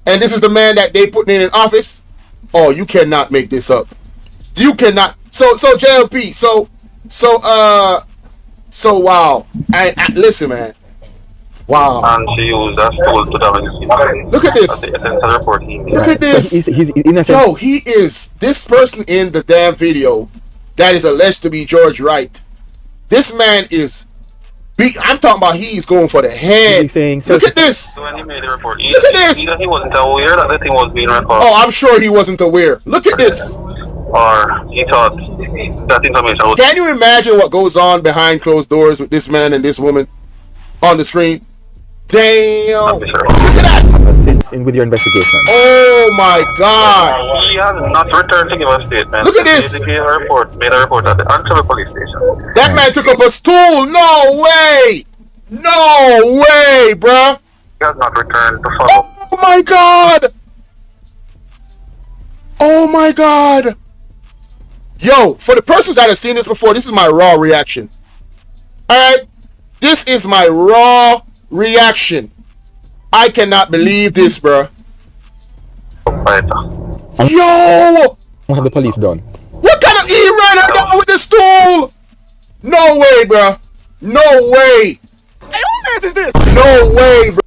And this is the man that they put in office. Oh, you cannot make this up. You cannot. So JLP. So wow. And listen, man. Wow. And she used that tool to damage. Look at this. Look at this. Yo, he is this person in the damn video that is alleged to be George Wright. This man is I'm talking about he's going for the head. Look at this. When he made the report, look at this. Either he wasn't aware that the thing was being recorded. Oh, I'm sure he wasn't aware. Look at this. Or he thought that information was... Can you imagine what goes on behind closed doors with this man and this woman on the screen? Damn. Look at that. Since with your investigation. Oh my God. She has not returned to give a statement. Look at this. Made a report at the Antwerp police station. That man took up a stool. No way. No way, bruh. He has not returned to follow. Oh my God. Oh my God. Yo, for the persons that have seen this before, this is my raw reaction. Alright? This is my raw reaction. I cannot believe this, bruh. Yo! What have the police done? What kind of he ran her down with the stool? No way, bruh. No way. Hey, who man is this? No way, bruh.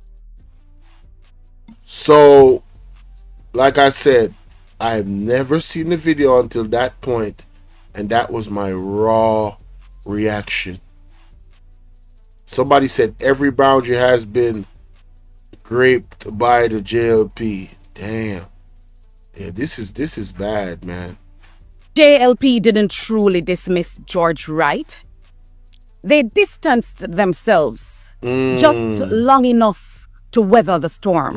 So, like I said, I've never seen the video until that point, and that was my raw reaction. Somebody said every boundary has been graped by the JLP. Damn. Yeah, this is bad, man. JLP didn't truly dismiss George Wright. They distanced themselves just long enough to weather the storm.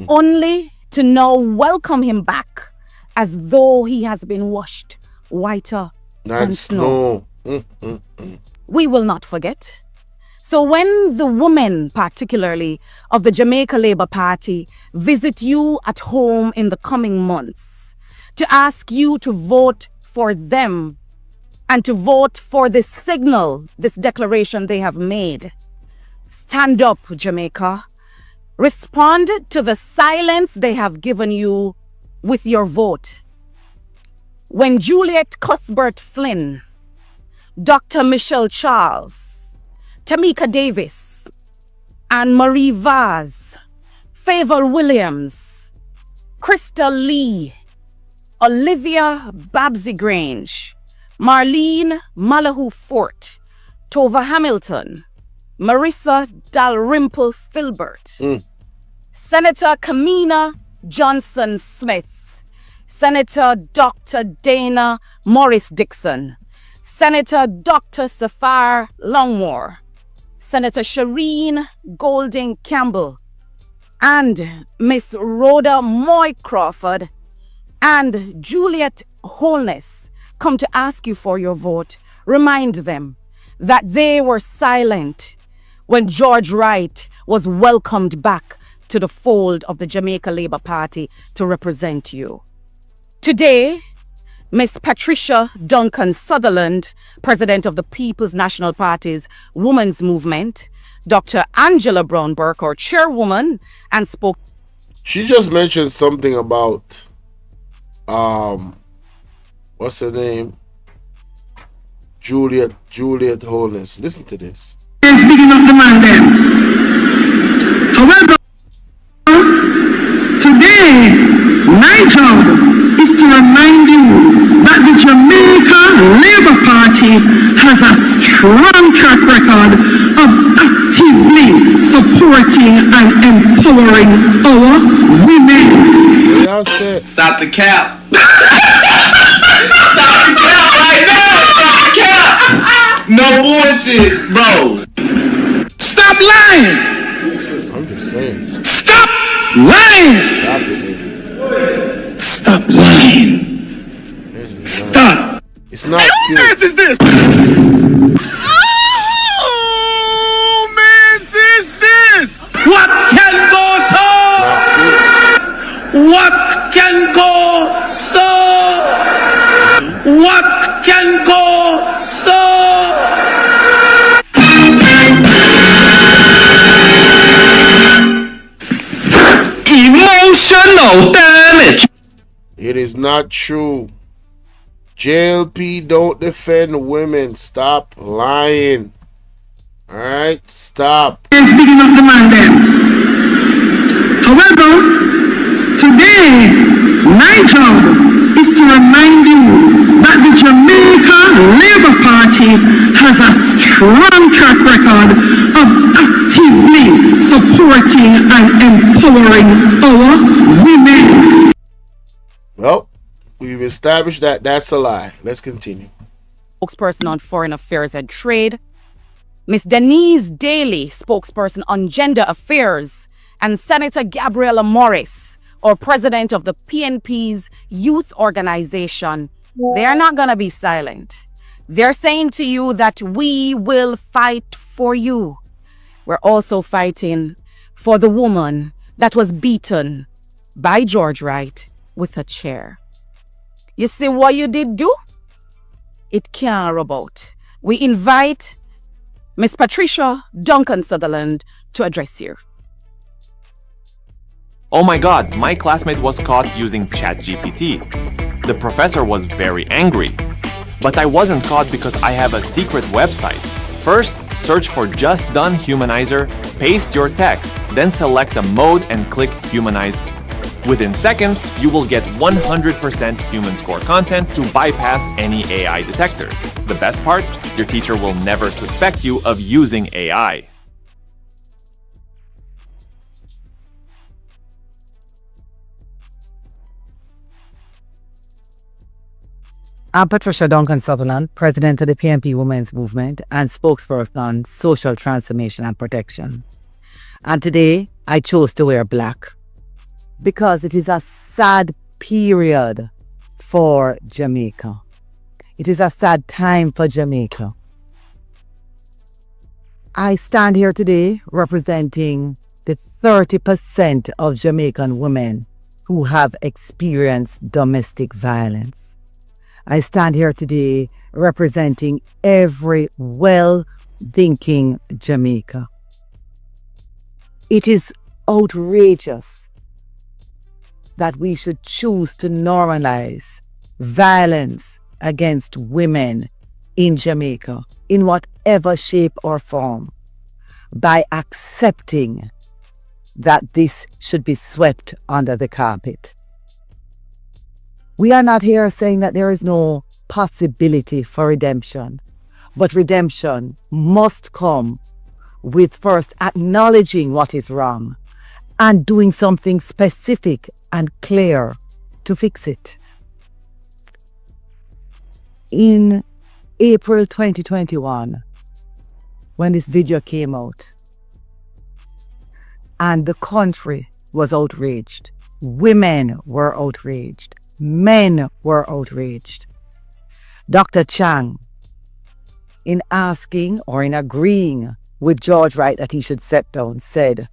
Only to now welcome him back as though he has been washed whiter than snow. We will not forget. So when the women, particularly of the Jamaica Labour Party, visit you at home in the coming months to ask you to vote for them and to vote for this signal, this declaration they have made, stand up, Jamaica. Respond to the silence they have given you with your vote. When Juliet Cuthbert Flynn, Dr. Michelle Charles, Tamika Davis, Anne Marie Vaz, Favor Williams, Krista Lee, Olivia Babsy Grange, Marlene Malahoo Fort, Tova Hamilton, Marissa Dalrymple Filbert, Senator Kamina Johnson Smith, Senator Dr. Dana Morris Dixon, Senator Dr. Safar Longmore, Senator Shireen Golding Campbell, and Miss Rhoda Moy Crawford and Juliet Holness come to ask you for your vote. Remind them that they were silent when George Wright was welcomed back to the fold of the Jamaica Labour Party to represent you. Today, Miss Patricia Duncan Sutherland, President of the People's National Party's Women's Movement, Dr. Angela Brown Burke, our chairwoman, and spoke. She just mentioned something about, what's her name? Juliet Holness. Listen to this. Is bigging up the man them. However, today, my job is to remind you that the Jamaica Labour Party has a strong track record of actively supporting and empowering our women. Stop the cap. Stop the cap right now. Stop the cap. No bullshit, bro. Stop lying. I'm just saying. Stop lying. Stop it, baby. Stop lying. Stop. It's not cute. Who is this? Oh, man, is this? What can go so? What can go so? What can go so? Emotional damage. It is not true. JLP don't defend women. Stop lying. Alright? Stop. Is bigging up the man them. However, today, my job is to remind you that the Jamaica Labour Party has a strong track record of actively supporting and empowering our women. Well, we've established that that's a lie. Let's continue. Spokesperson on Foreign Affairs and Trade, Miss Denise Daly, spokesperson on Gender Affairs, and Senator Gabriela Morris, or president of the PNP's youth organization, they're not going to be silent. They're saying to you that we will fight for you. We're also fighting for the woman that was beaten by George Wright with a chair. You see what you did do? It can't rub out. We invite Miss Patricia Duncan Sutherland to address you. Oh my god, my classmate was caught using ChatGPT. The professor was very angry. But I wasn't caught because I have a secret website. First, search for Just Done Humanizer, paste your text, then select a mode and click Humanize. Within seconds, you will get 100% human score content to bypass any AI detectors. The best part? Your teacher will never suspect you of using AI. I'm Patricia Duncan Sutherland, President of the PNP Women's Movement and spokesperson on Social Transformation and Protection. And today, I chose to wear black because it is a sad period for Jamaica. It is a sad time for Jamaica. I stand here today representing the 30% of Jamaican women who have experienced domestic violence. I stand here today representing every well-thinking Jamaica. It is outrageous that we should choose to normalize violence against women in Jamaica, in whatever shape or form, by accepting that this should be swept under the carpet. We are not here saying that there is no possibility for redemption, but redemption must come with first acknowledging what is wrong and doing something specific and clear to fix it. In April 2021, when this video came out, and the country was outraged, women were outraged, men were outraged. Dr. Chang, in asking or in agreeing with George Wright that he should step down, said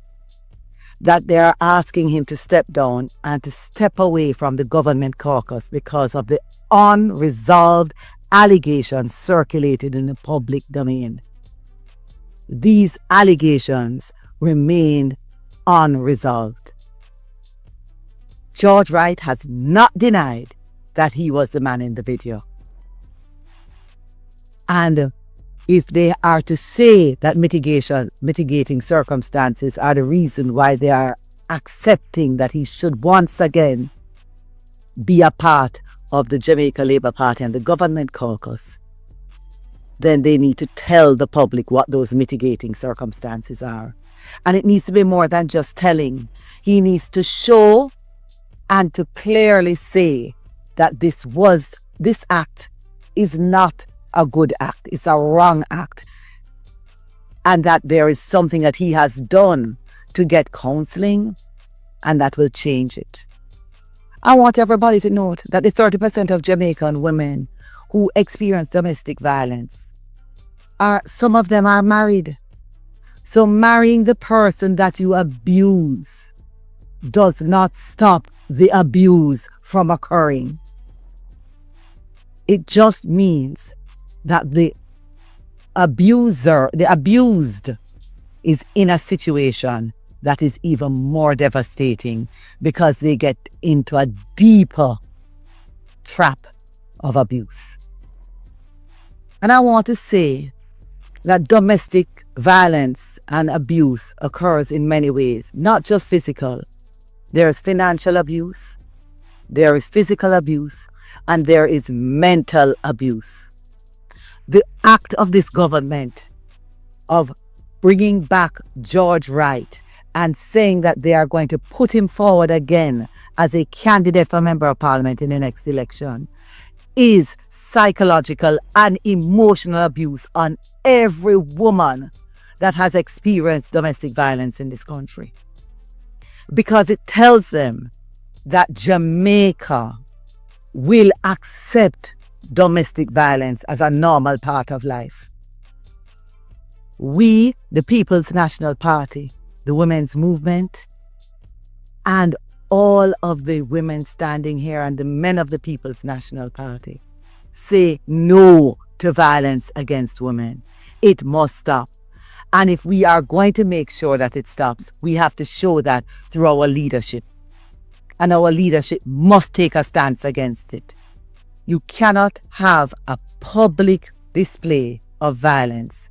that they are asking him to step down and to step away from the government caucus because of the unresolved allegations circulated in the public domain. These allegations remained unresolved. George Wright has not denied that he was the man in the video. And if they are to say that mitigating circumstances are the reason why they are accepting that he should once again be a part of the Jamaica Labour Party and the government caucus, then they need to tell the public what those mitigating circumstances are. And it needs to be more than just telling. He needs to show and to clearly say that this act is not a good act, it's a wrong act, and that there is something that he has done to get counseling and that will change it. I want everybody to note that the 30% of Jamaican women who experience domestic violence some of them are married. So marrying the person that you abuse does not stop the abuse from occurring. It just means that the abused, is in a situation that is even more devastating because they get into a deeper trap of abuse. And I want to say that domestic violence and abuse occurs in many ways, not just physical. There is financial abuse, there is physical abuse, and there is mental abuse. The act of this government of bringing back George Wright and saying that they are going to put him forward again as a candidate for Member of Parliament in the next election is psychological and emotional abuse on every woman that has experienced domestic violence in this country. Because it tells them that Jamaica will accept domestic violence as a normal part of life. We, the People's National Party, the women's movement, and all of the women standing here and the men of the People's National Party say no to violence against women. It must stop. And if we are going to make sure that it stops, we have to show that through our leadership. And our leadership must take a stance against it. You cannot have a public display of violence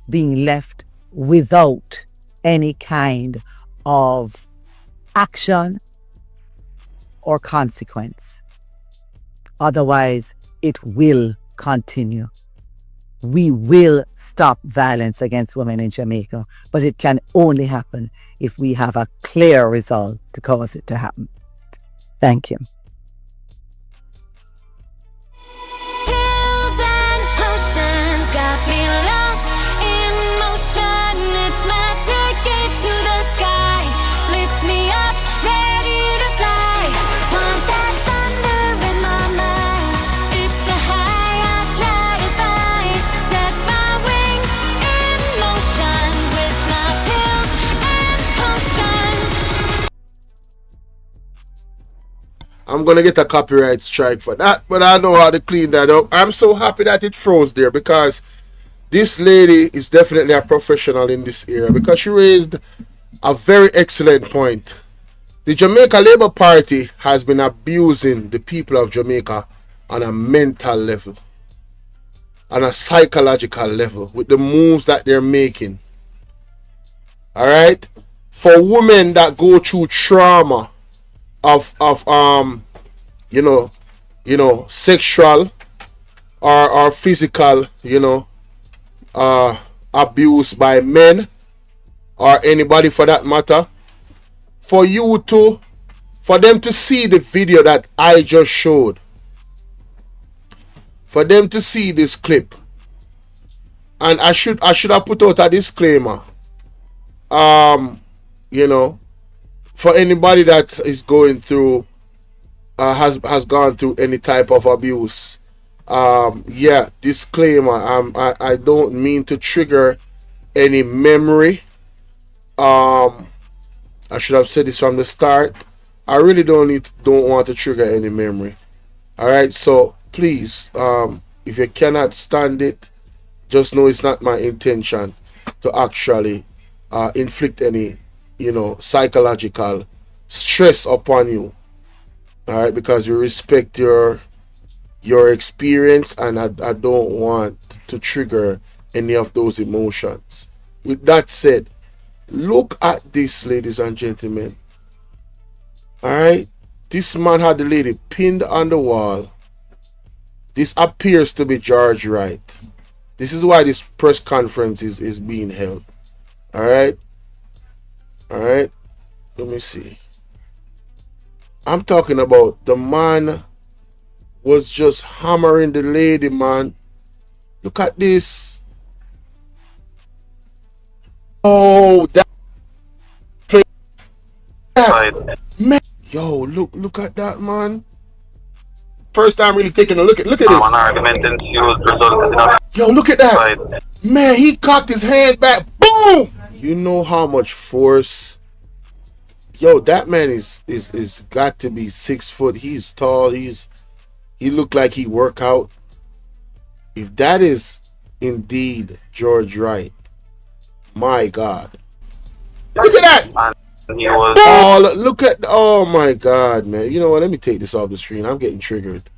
being left without any kind of action or consequence. Otherwise, it will continue. We will stop violence against women in Jamaica, but it can only happen if we have a clear resolve to cause it to happen. Thank you. I'm gonna get a copyright strike for that, but I know how to clean that up. I'm so happy that it froze there because this lady is definitely a professional in this area because she raised a very excellent point. The Jamaica Labour Party has been abusing the people of Jamaica on a mental level, on a psychological level, with the moves that they're making. Alright? For women that go through trauma of sexual or physical, abuse by men or anybody for that matter, for them to see the video that I just showed, for them to see this clip, and I should have put out a disclaimer, for anybody that is going through has gone through any type of abuse. Disclaimer, I don't mean to trigger any memory. I should have said this from the start. I really don't want to trigger any memory. Alright, so please, if you cannot stand it, just know it's not my intention to actually inflict any psychological stress upon you. Alright, because you respect your experience, and I don't want to trigger any of those emotions. With that said, look at this, ladies and gentlemen. Alright? This man had the lady pinned on the wall. This appears to be George Wright. This is why this press conference is being held. Alright? Alright? Let me see. I'm talking about the man was just hammering the lady, man. Look at this. Oh, that play. Man. Yo, look at that, man. First time really taking a look at this. Yo, look at that. Man, he cocked his hand back. Boom! You know how much force. Yo, that man is got to be 6 foot. He's tall. He look like he work out. If that is indeed George Wright, my God. Look at that. Oh my God, man. You know what? Let me take this off the screen. I'm getting triggered.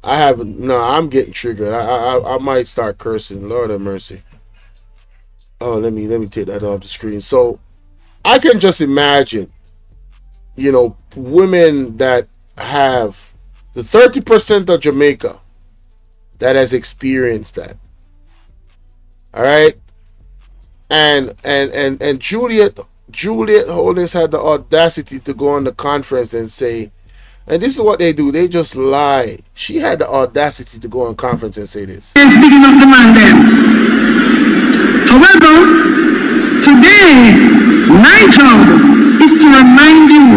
I'm getting triggered. I might start cursing. Lord have mercy. Oh, let me take that off the screen. So I can just imagine, you know, women that have the 30% of Jamaica that has experienced that. All right. And Juliet Holdings had the audacity to go on the conference and say, and this is what they do, they just lie. She had the audacity to go on conference and say this. Speaking of the man then. However, today, my job is to remind you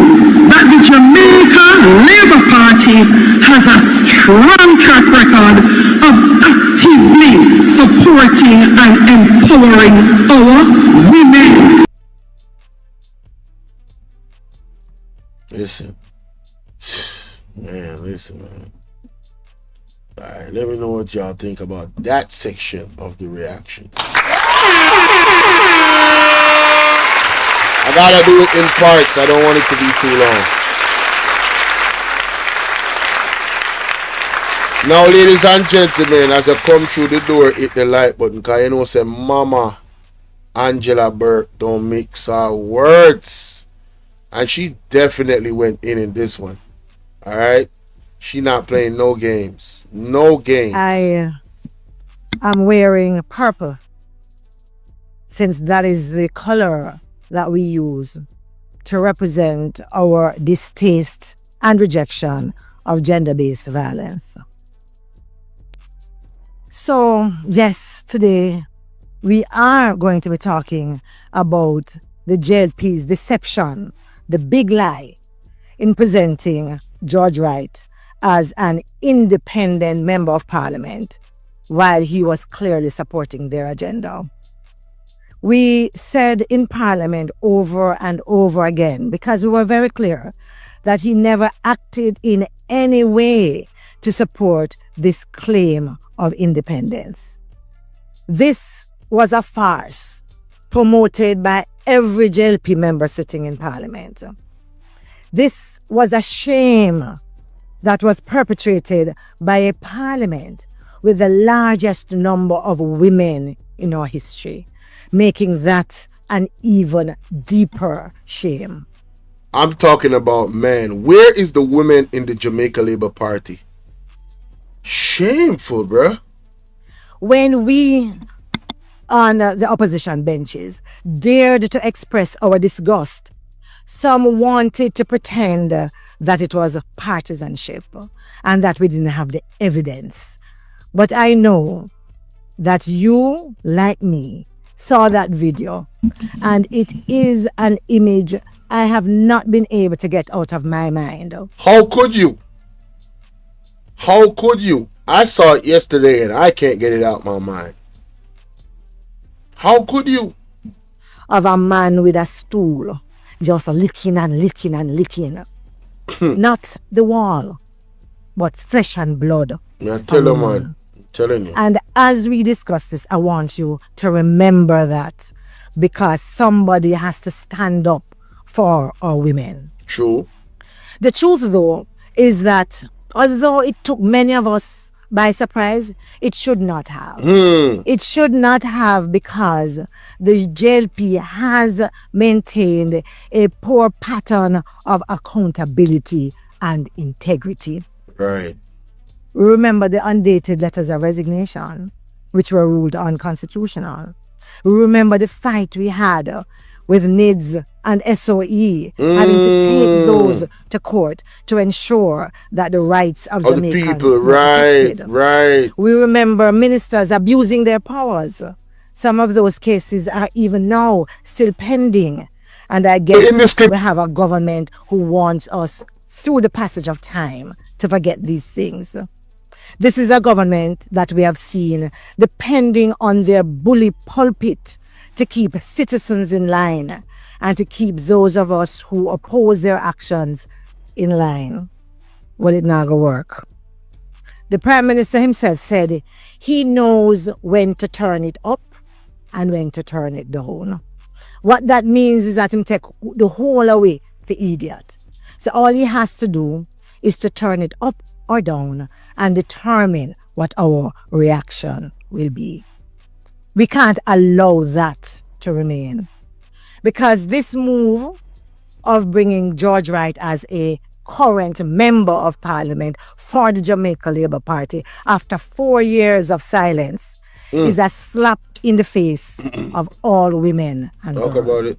that the Jamaica Labour Party has a strong track record of actively supporting and empowering our women. Listen. Man, listen, man. Alright, let me know what y'all think about that section of the reaction. I gotta do it in parts. I don't want it to be too long. Now, ladies and gentlemen, as I come through the door, hit the like button, because you know, say Mama Angela Burke don't mix her words. And she definitely went in this one. Alright? She not playing no games. No games. I'm wearing purple, since that is the color that we use to represent our distaste and rejection of gender-based violence. So, yes, today we are going to be talking about the JLP's deception, the big lie in presenting George Wright as an independent member of parliament while he was clearly supporting their agenda. We said in parliament over and over again, because we were very clear that he never acted in any way to support this claim of independence. This was a farce promoted by every JLP member sitting in parliament. This was a shame that was perpetrated by a parliament with the largest number of women in our history, making that an even deeper shame. I'm talking about, man, where is the women in the Jamaica Labour Party? Shameful, bruh. When we on the opposition benches dared to express our disgust, some wanted to pretend that it was partisanship and that we didn't have the evidence. But I know that you, like me, saw that video, and it is an image I have not been able to get out of my mind. How could you? How could you? I saw it yesterday and I can't get it out my mind. How could you? Of a man with a stool, just licking and licking and licking. Not the wall, but flesh and blood. I tell you, man. I'm telling you. And as we discuss this, I want you to remember that, because somebody has to stand up for our women. True. The truth, though, is that although it took many of us by surprise? It should not have. Hmm. It should not have, because the JLP has maintained a poor pattern of accountability and integrity. Right. We remember the undated letters of resignation, which were ruled unconstitutional. We remember the fight we had with NIDS and SOE, having to take those to court to ensure that the rights of Other Jamaicans people, were protected. right. We remember ministers abusing their powers. Some of those cases are even now still pending. And I guess we have a government who wants us, through the passage of time, to forget these things. This is a government that we have seen depending on their bully pulpit to keep citizens in line and to keep those of us who oppose their actions in line. Well, it not gonna work. The Prime Minister himself said he knows when to turn it up and when to turn it down. What that means is that him take the whole away the idiot. So all he has to do is to turn it up or down and determine what our reaction will be. We can't allow that to remain, because this move of bringing George Wright as a current member of parliament for the Jamaica Labour Party after 4 years of silence is a slap in the face of all women and Talk girls. about it.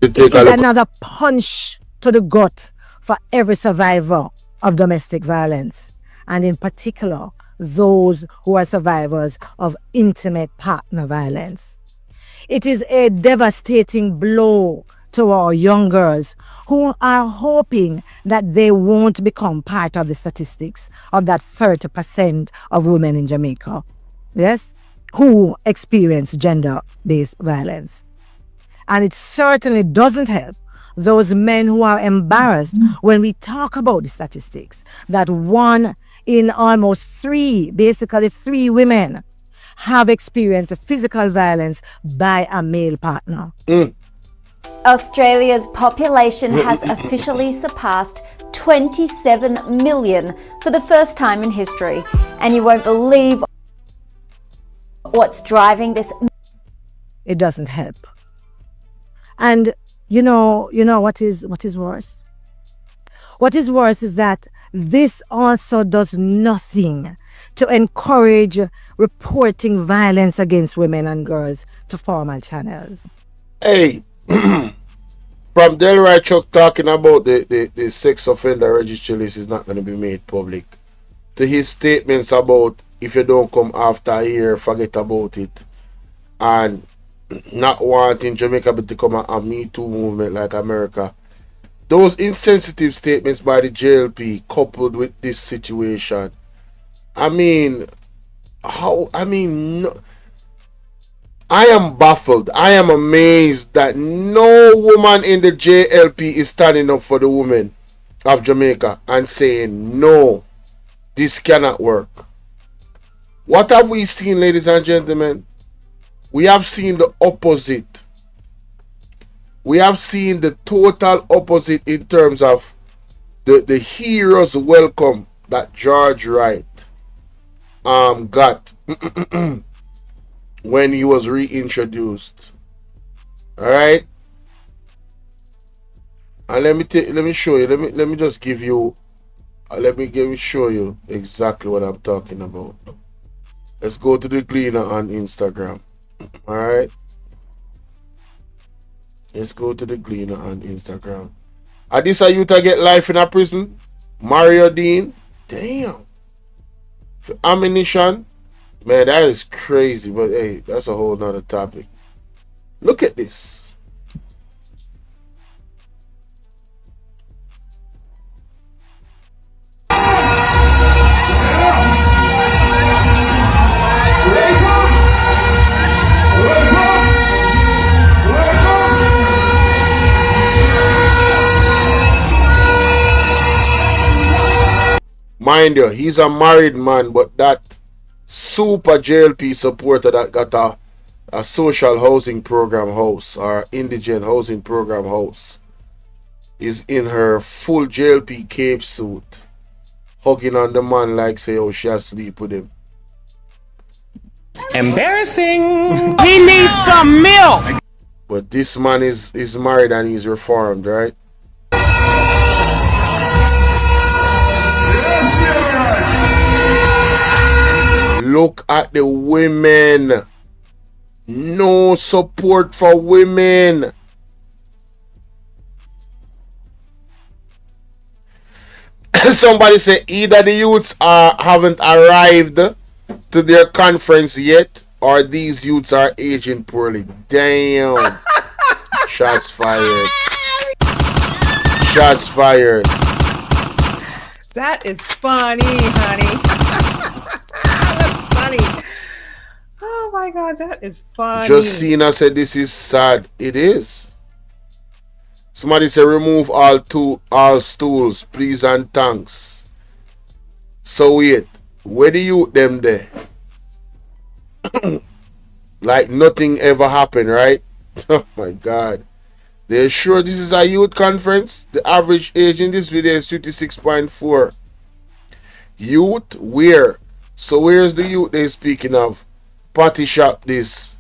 It is another punch to the gut for every survivor of domestic violence, and in particular, those who are survivors of intimate partner violence. It is a devastating blow to our young girls who are hoping that they won't become part of the statistics of that 30% of women in Jamaica, yes, who experience gender-based violence. And it certainly doesn't help those men who are embarrassed when we talk about the statistics, that 1 in almost 3, basically 3 women, have experienced physical violence by a male partner. Australia's population has officially surpassed 27 million for the first time in history, and you won't believe what's driving this. It doesn't help. And you know what is worse? What is worse is that this also does nothing to encourage reporting violence against women and girls to formal channels. Hey, from Delroy Chuck talking about the sex offender registry list is not going to be made public, to his statements about if you don't come after a year, forget about it, and not wanting Jamaica to become a Me Too movement like America. Those insensitive statements by the JLP coupled with this situation, I mean, no, I am baffled. I am amazed that no woman in the JLP is standing up for the women of Jamaica and saying, no, this cannot work. What have we seen, ladies and gentlemen? We have seen the opposite. We have seen the total opposite in terms of the hero's welcome that George Wright got when he was reintroduced. Alright? And let me show you. Let me just give you let me show you exactly what I'm talking about. Let's go to the Gleaner on Instagram. Alright? Let's go to the Gleaner on Instagram. Are this a youth that get life in a prison? Mario Dean? Damn. For ammunition? Man, that is crazy. But hey, that's a whole nother topic. Look at this. Mind you, he's a married man, but that super JLP supporter that got a social housing program house or indigent housing program house is in her full JLP cape suit hugging on the man like say, oh, she asleep with him. Embarrassing. He needs some milk. But this man is married and he's reformed, right? Look at the women. No support for women. Somebody say either the youths haven't arrived to their conference yet, or these youths are aging poorly. Damn. Shots fired. Shots fired. That is funny, honey. That's funny. Oh my God, that is funny. Justina said this is sad. It is. Somebody said remove all stools, please and thanks. So wait, where the youth them there? Like nothing ever happened, right? Oh my God. They're sure this is a youth conference? The average age in this video is 56.4. Youth? Where? So where's the youth they're speaking of? Party shop this.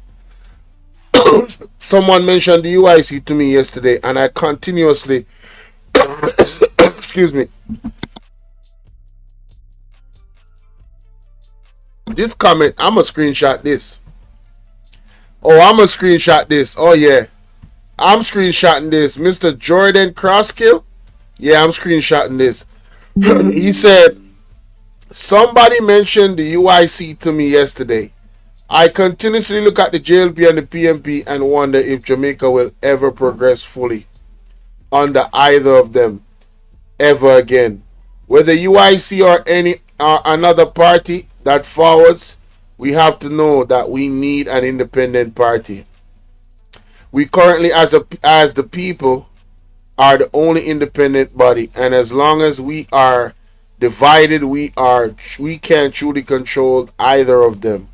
Someone mentioned the UIC to me yesterday and I continuously excuse me. This comment, I'm a screenshot this. Oh, I'm a screenshot this. Oh yeah. I'm screenshotting this. Mr. Jordan Crosskill. Yeah, I'm screenshotting this. He said, somebody mentioned the UIC to me yesterday. I continuously look at the JLP and the PMP and wonder if Jamaica will ever progress fully under either of them ever again. Whether UIC or any another party that forwards, we have to know that we need an independent party. We currently, as the people, are the only independent body, and as long as we are divided, we can't truly control either of them.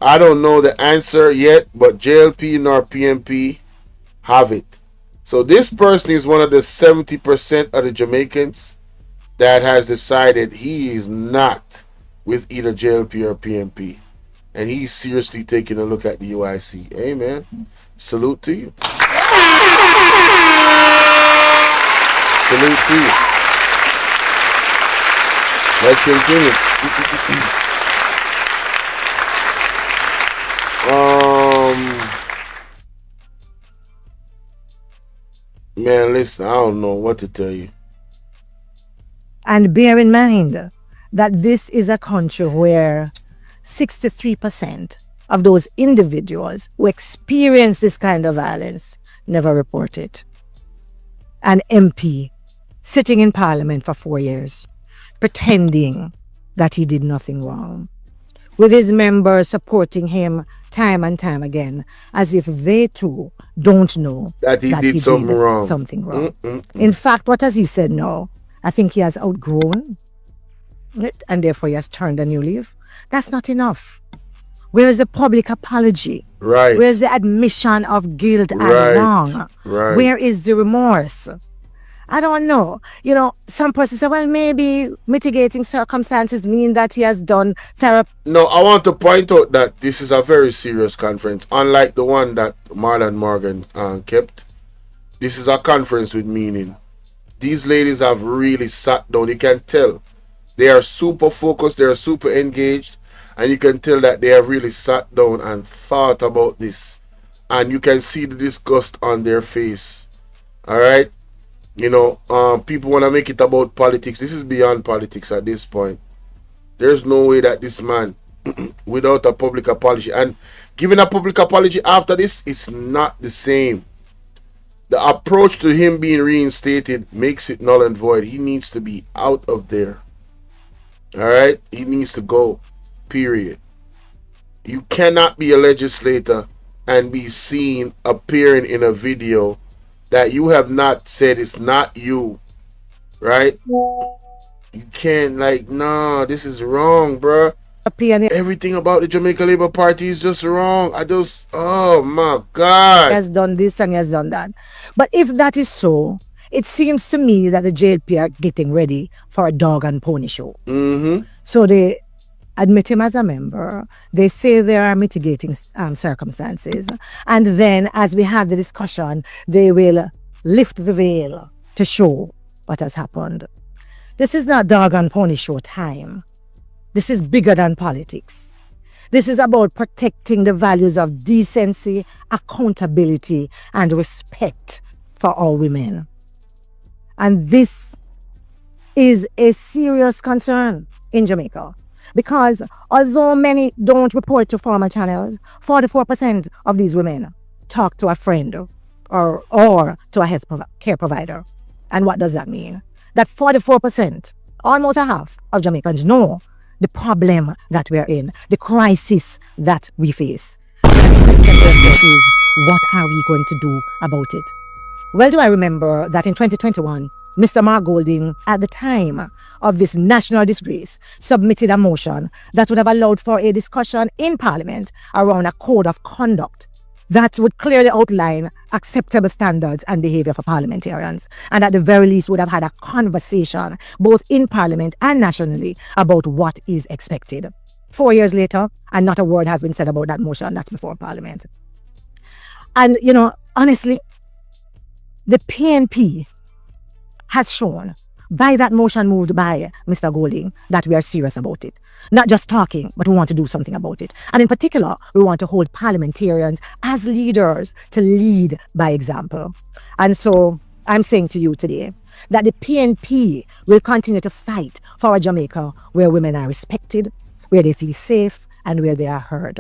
I don't know the answer yet, but JLP nor PMP have it. So this person is one of the 70% of the Jamaicans that has decided he is not with either JLP or PMP. And he's seriously taking a look at the UIC. Hey, man. Salute to you. Salute to you. Let's continue. Man, listen, I don't know what to tell you. And bear in mind that this is a country where 63% of those individuals who experience this kind of violence never report it. An MP sitting in Parliament for 4 years, pretending that he did nothing wrong, with his members supporting him time and time again, as if they too don't know that he did something wrong. In fact, what has he said now? I think he has outgrown it, and therefore he has turned a new leaf. That's not enough. Where is the public apology? Right. Where is the admission of guilt and wrong? Right. Where is the remorse? I don't know. You know, some person say, well, maybe mitigating circumstances mean that he has done therapy. No, I want to point out that this is a very serious conference. Unlike the one that Marlon Morgan kept, this is a conference with meaning. These ladies have really sat down. You can tell. They are super focused. They are super engaged. And you can tell that they have really sat down and thought about this. And you can see the disgust on their face. Alright? You know, people want to make it about politics. This is beyond politics at this point. There's no way that this man, without a public apology, and giving a public apology after this, it's not the same. The approach to him being reinstated makes it null and void. He needs to be out of there. Alright? He needs to go. Period. You cannot be a legislator and be seen appearing in a video that you have not said it's not you. Right? You can't, like, nah, this is wrong, bruh. Everything about the Jamaica Labour Party is just wrong. Oh my God. He has done this and he has done that. But if that is so, it seems to me that the JLP are getting ready for a dog and pony show. Mm-hmm. So they admit him as a member. They say there are mitigating circumstances. And then as we have the discussion, they will lift the veil to show what has happened. This is not dog and pony show time. This is bigger than politics. This is about protecting the values of decency, accountability, and respect for all women. And this is a serious concern in Jamaica. Because although many don't report to formal channels, 44% of these women talk to a friend or to a health care provider. And what does that mean? That 44%, almost a half of Jamaicans know the problem that we're in, the crisis that we face. And the question is, what are we going to do about it? Well, do I remember that in 2021, Mr. Mark Golding, at the time of this national disgrace, submitted a motion that would have allowed for a discussion in Parliament around a code of conduct that would clearly outline acceptable standards and behavior for parliamentarians, and at the very least would have had a conversation both in Parliament and nationally about what is expected. 4 years later, and not a word has been said about that motion. That's before Parliament. And, honestly, the PNP has shown by that motion moved by Mr. Golding that we are serious about it. Not just talking, but we want to do something about it. And in particular, we want to hold parliamentarians as leaders to lead by example. And so I'm saying to you today that the PNP will continue to fight for a Jamaica where women are respected, where they feel safe, and where they are heard.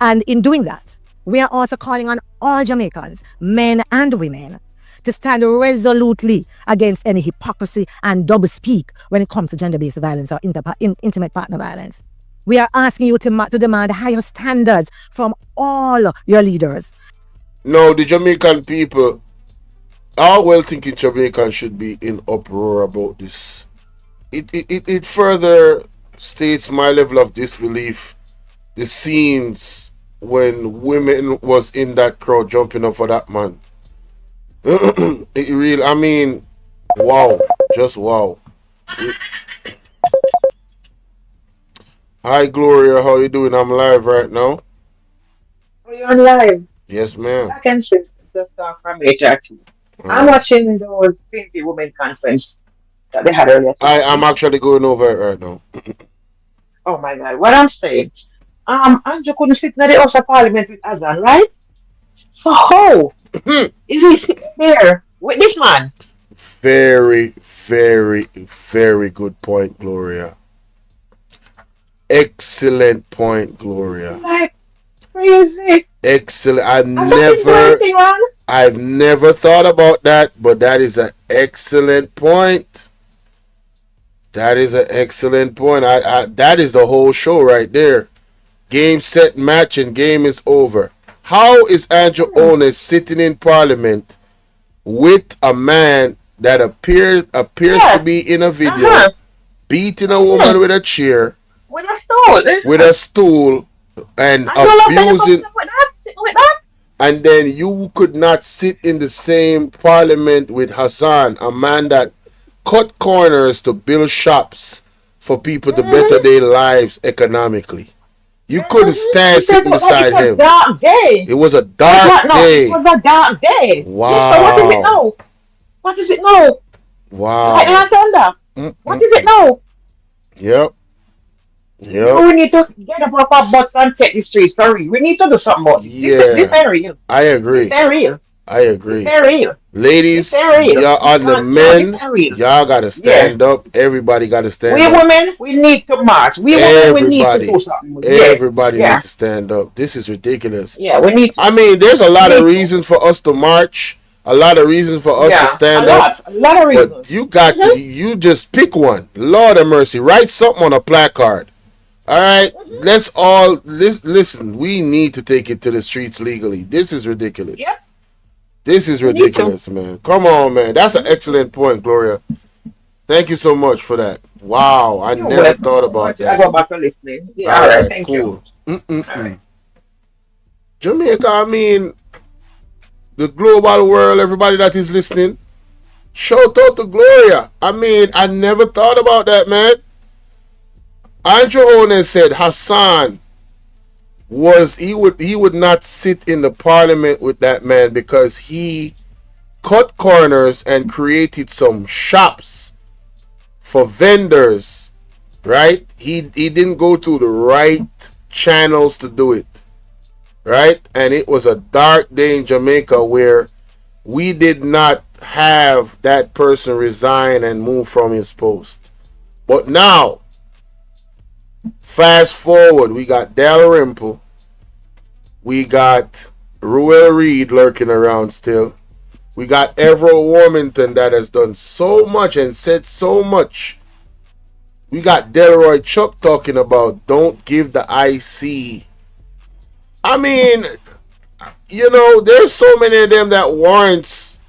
And in doing that, we are also calling on all Jamaicans, men and women, to stand resolutely against any hypocrisy and doublespeak when it comes to gender-based violence or intimate partner violence. We are asking you to demand higher standards from all your leaders. No, the Jamaican people, all well-thinking Jamaicans should be in uproar about this. It further states my level of disbelief. The scenes when women was in that crowd jumping up for that man. It really, I mean, wow, just wow. Hi Gloria, how you doing? I'm live right now. Are you on live? Yes, ma'am. I can see just talk from HRT. I'm watching those PNP Women Conference that they had earlier today. I'm actually going over it right now. Oh my God, what I'm saying, Andrew couldn't sit in the House of Parliament with Azan, right? So how is he sitting there with this man? Very, very, very good point, Gloria. Excellent point, Gloria. Like crazy. Excellent. I've never thought about that, but that is an excellent point. That is an excellent point. That is the whole show right there. Game, set, match, and game is over. How is Andrew Onus sitting in Parliament with a man that appears to be in a video beating a woman with a chair, with a stool, and abusing? And then you could not sit in the same Parliament with Hassan, a man that cut corners to build shops for people to better their lives economically. You couldn't stand sitting beside him. It was a dark day. It was a dark day. Wow. Yes, so what is it now? What is it now? Wow. What is it now? Yep. We need to get up off our butts and take the streets. Sorry, we need to do something about it. This ain't real. I agree. This ain't real. I agree. This ain't real. Ladies, y'all on the men, y'all gotta stand up. Everybody gotta stand up. We women, we need to march. We women, we need to do something. Everybody need to stand up. This is ridiculous. Yeah, we need to. I mean, there's a lot of reasons for us to march. A lot of reasons for us to stand up. A lot of reasons. But you got to, you just pick one. Lord have mercy. Write something on a placard. All right, let's all listen. We need to take it to the streets legally. This is ridiculous. Yep. This is ridiculous, man. Come on, man. That's an excellent point, Gloria. Thank you so much for that. Wow, I never thought about that. I go back to listening. Yeah, all right, thank cool. you. Right. Jamaica, I mean, the global world, everybody that is listening, Shout out to Gloria. I mean, I never thought about that, man. Andrew Onen said Hassan he would not sit in the parliament with that man because he cut corners and created some shops for vendors, right? He didn't go through the right channels to do it, right? And it was a dark day in Jamaica where we did not have that person resign and move from his post. But now, fast forward, we got Dalrymple, we got Ruel Reed lurking around still. We got Everett Warmington that has done so much and said so much. We got Delroy Chuck talking about don't give the IC. I mean, you know, there's so many of them that warrants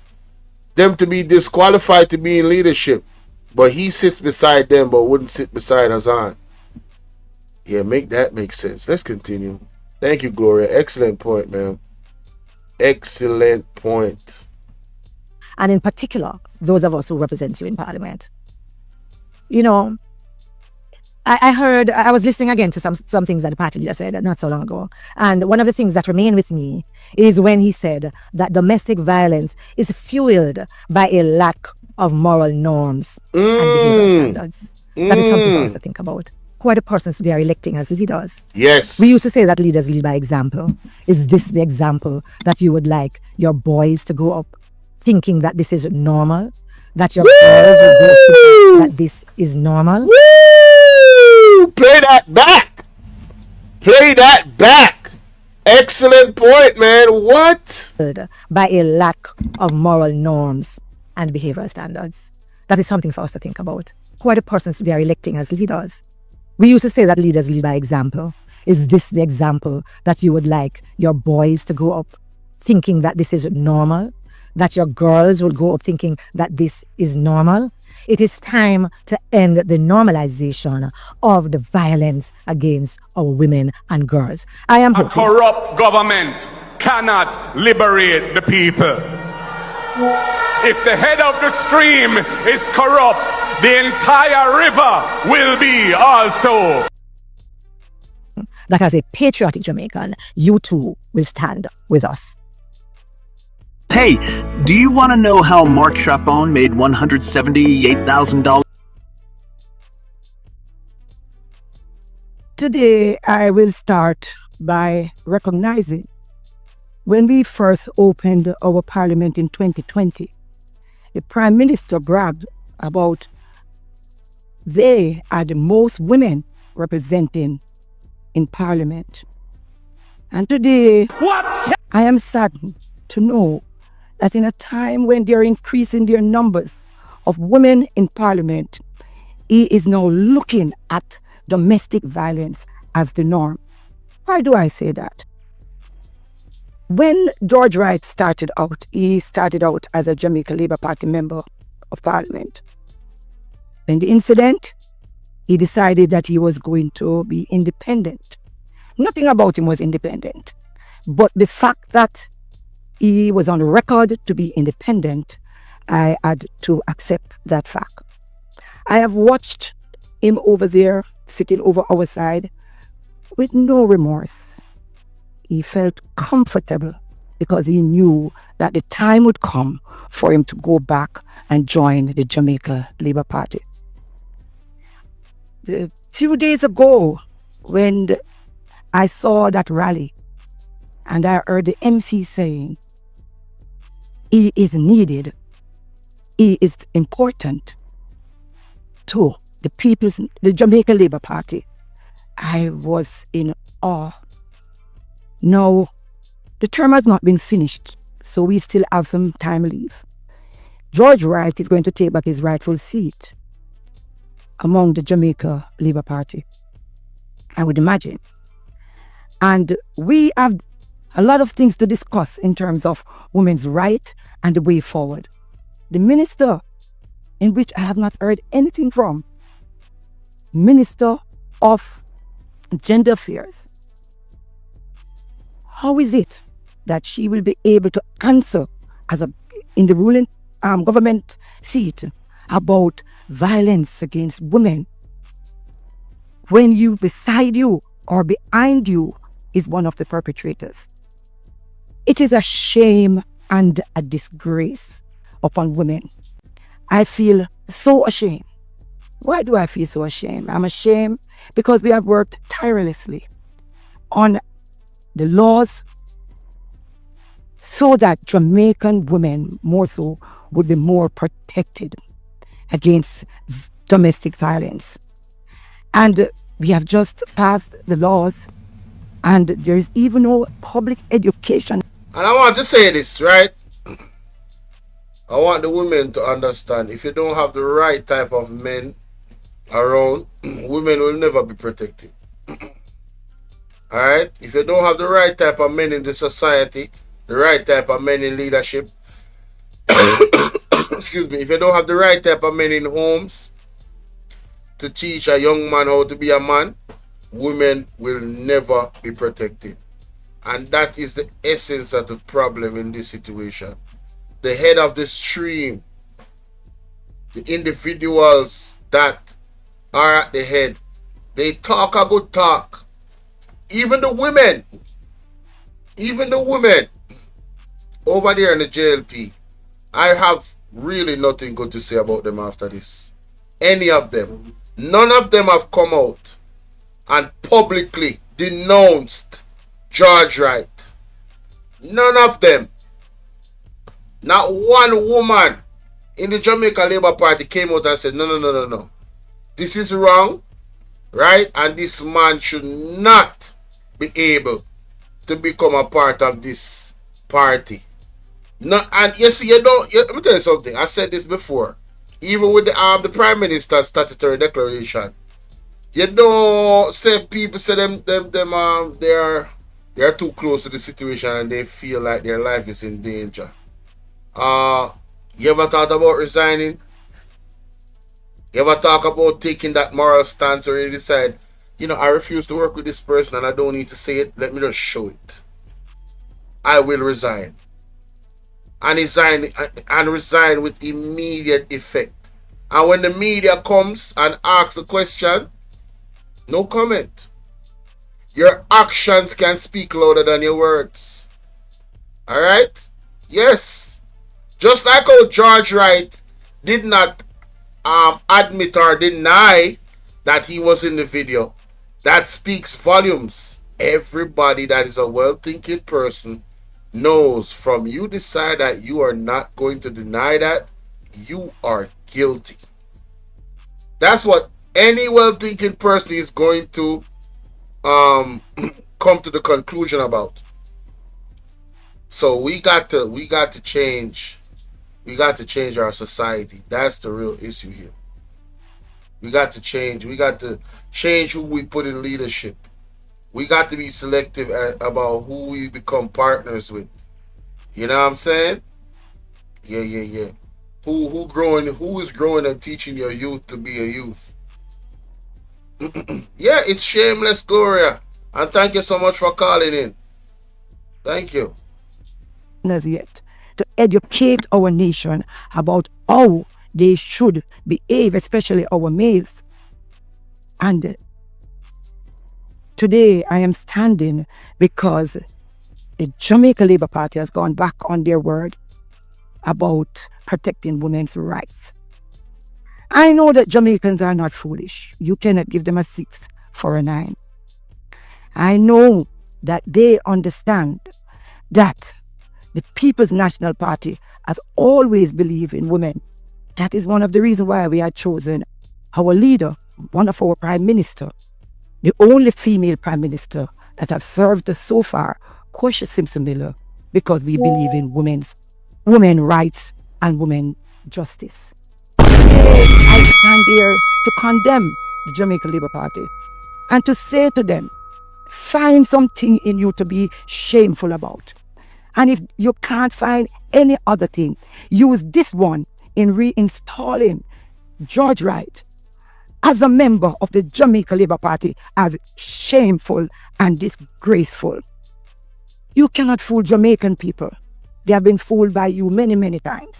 them to be disqualified to be in leadership. But he sits beside them but wouldn't sit beside Hassan. Yeah, make that make sense. Let's continue. Thank you, Gloria. Excellent point, man. Excellent point. And in particular, those of us who represent you in Parliament. You know, I was listening again to some things that the party leader said not so long ago. And one of the things that remain with me is when he said that domestic violence is fueled by a lack of moral norms and behavior standards. That is something for us to think about. Who are the persons we are electing as leaders? Yes. We used to say that leaders lead by example. Is this the example that you would like your boys to grow up thinking that this is normal? That your girls will grow up thinking that this is normal? Woo! Play that back. Play that back. Excellent point, man. What? By a lack of moral norms and behavioral standards. That is something for us to think about. Who are the persons we are electing as leaders? We used to say that leaders lead by example. Is this the example that you would like your boys to grow up thinking that this is normal? That your girls will grow up thinking that this is normal? It is time to end the normalization of the violence against our women and girls. I am hoping. A corrupt government cannot liberate the people. If the head of the stream is corrupt, the entire river will be also. That as a patriotic Jamaican, you too will stand with us. Hey, do you want to know how Mark Chapon made $178,000? Today, I will start by recognizing when we first opened our parliament in 2020, the Prime Minister bragged about they are the most women representing in parliament. And today, I am saddened to know that in a time when they are increasing their numbers of women in parliament, he is now looking at domestic violence as the norm. Why do I say that? When George Wright started out, he started out as a Jamaica Labour Party member of parliament. In the incident, he decided that he was going to be independent. Nothing about him was independent, but the fact that he was on record to be independent, I had to accept that fact. I have watched him over there, sitting over our side, with no remorse. He felt comfortable because he knew that the time would come for him to go back and join the Jamaica Labour Party. A few days ago, when I saw that rally and I heard the MC saying, he is needed, he is important to the Jamaica Labour Party, I was in awe. Now, the term has not been finished, so we still have some time left. George Wright is going to take back his rightful seat among the Jamaica Labour Party, I would imagine. And we have a lot of things to discuss in terms of women's rights and the way forward. The minister, in which I have not heard anything from, Minister of Gender Affairs, how is it that she will be able to answer in the ruling government seat about violence against women when you beside you or behind you is one of the perpetrators. It is a shame and a disgrace upon women. I feel so ashamed. Why do I feel so ashamed? I'm ashamed because we have worked tirelessly on the laws so that Jamaican women more so would be more protected against domestic violence. And we have just passed the laws, and there is even no public education. And I want to say this, right? I want the women to understand, if you don't have the right type of men around, women will never be protected. Alright? If you don't have the right type of men in the society, the right type of men in leadership, excuse me, if you don't have the right type of men in homes to teach a young man how to be a man, women will never be protected. And that is the essence of the problem in this situation. The head of the stream, the individuals that are at the head, they talk a good talk. Even the women over there in the JLP, I have really nothing good to say about them after this. Any of them. None of them have come out and publicly denounced George Wright. None of them. Not one woman in the Jamaica Labour Party came out and said, no. This is wrong, right? And this man should not be able to become a part of this party. No, and you see, let me tell you something. I said this before. Even with the Prime Minister's statutory declaration, you don't say people say they are too close to the situation and they feel like their life is in danger. You ever thought about resigning? You ever talk about taking that moral stance where you decide, I refuse to work with this person and I don't need to say it, let me just show it. I will resign. And resign with immediate effect. And when the media comes and asks a question, no comment. Your actions can speak louder than your words. Alright? Yes. Just like how George Wright did not admit or deny that he was in the video. That speaks volumes. Everybody that is a well-thinking person knows from you decide that you are not going to deny that, you are guilty. That's what any well-thinking person is going to come to the conclusion about. So we got to change. We got to change our society. That's the real issue here. We got to change. We got to change who we put in leadership. We got to be selective about who we become partners with. You know what I'm saying? Yeah. Who is growing and teaching your youth to be a youth? Yeah, it's shameless, Gloria. And thank you so much for calling in. Thank you. As yet, to educate our nation about how they should behave, especially our males. And today I am standing because the Jamaica Labour Party has gone back on their word about protecting women's rights. I know that Jamaicans are not foolish. You cannot give them a 6 for a 9. I know that they understand that the People's National Party has always believed in women. That is one of the reasons why we had chosen our leader, one of our prime minister, the only female prime minister that have served us so far, Kosha Simpson Miller, because we believe in women rights and women justice. I stand here to condemn the Jamaica Labour Party and to say to them, find something in you to be shameful about. And if you can't find any other thing, use this one in reinstalling George Wright as a member of the Jamaica Labour Party as shameful and disgraceful. You cannot fool Jamaican people. They have been fooled by you many, many times.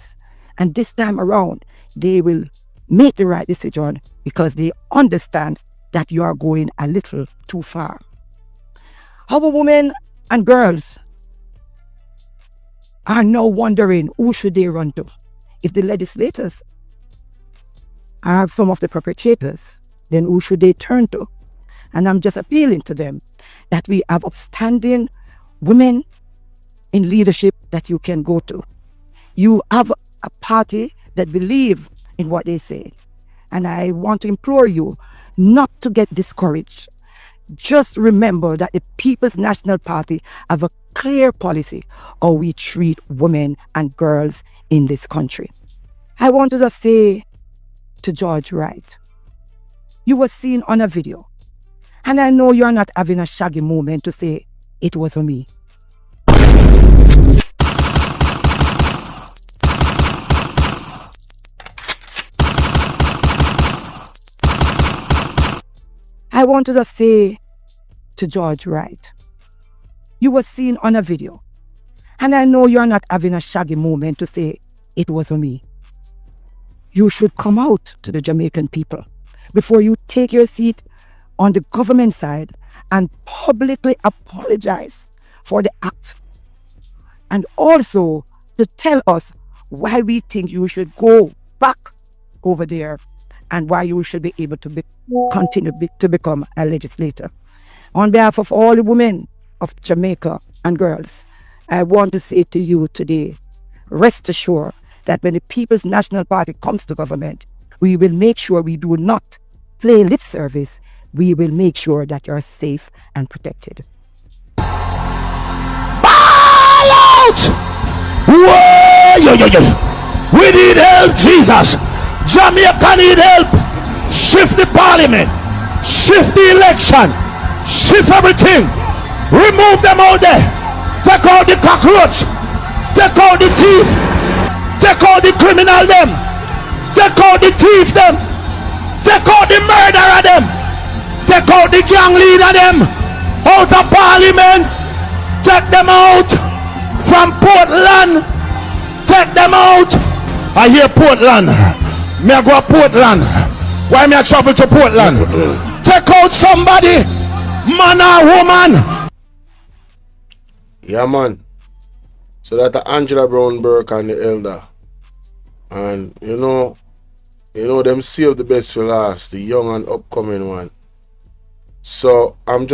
And this time around, they will make the right decision because they understand that you are going a little too far. Our women and girls are now wondering who should they run to. If the legislators are some of the perpetrators, then who should they turn to? And I'm just appealing to them that we have upstanding women in leadership that you can go to. You have a party that believe in what they say. And I want to implore you not to get discouraged. Just remember that the People's National Party have a clear policy how we treat women and girls in this country. I want to just say to George Wright, you were seen on a video. And I know you're not having a shaggy moment to say, it was me. I want to just say to George Wright, you were seen on a video. And I know you're not having a shaggy moment to say, it was me. You should come out to the Jamaican people before you take your seat on the government side and publicly apologize for the act. And also to tell us why we think you should go back over there and why you should be able to continue to become a legislator. On behalf of all the women of Jamaica and girls, I want to say to you today, rest assured that when the People's National Party comes to government, we will make sure we do not play lip service. We will make sure that you're safe and protected. Ball out! Whoa, yo, yo, yo. We need help, Jesus. Jamaica need help. Shift the parliament. Shift the election. Shift everything. Remove them out there. Take out the cockroach. Take out the thief. Take out the criminal them. Take out the thief them. Take out the murderer them. Take out the gang leader them. Out of parliament. Take them out. From Portland. Take them out. I hear Portland. Me I go to Portland. Why me I travel to Portland? Take out somebody. Man or woman. Yeah, man. So that's Angela Brown Burke and the elder. And you know them save the best for last, the young and upcoming one. So I'm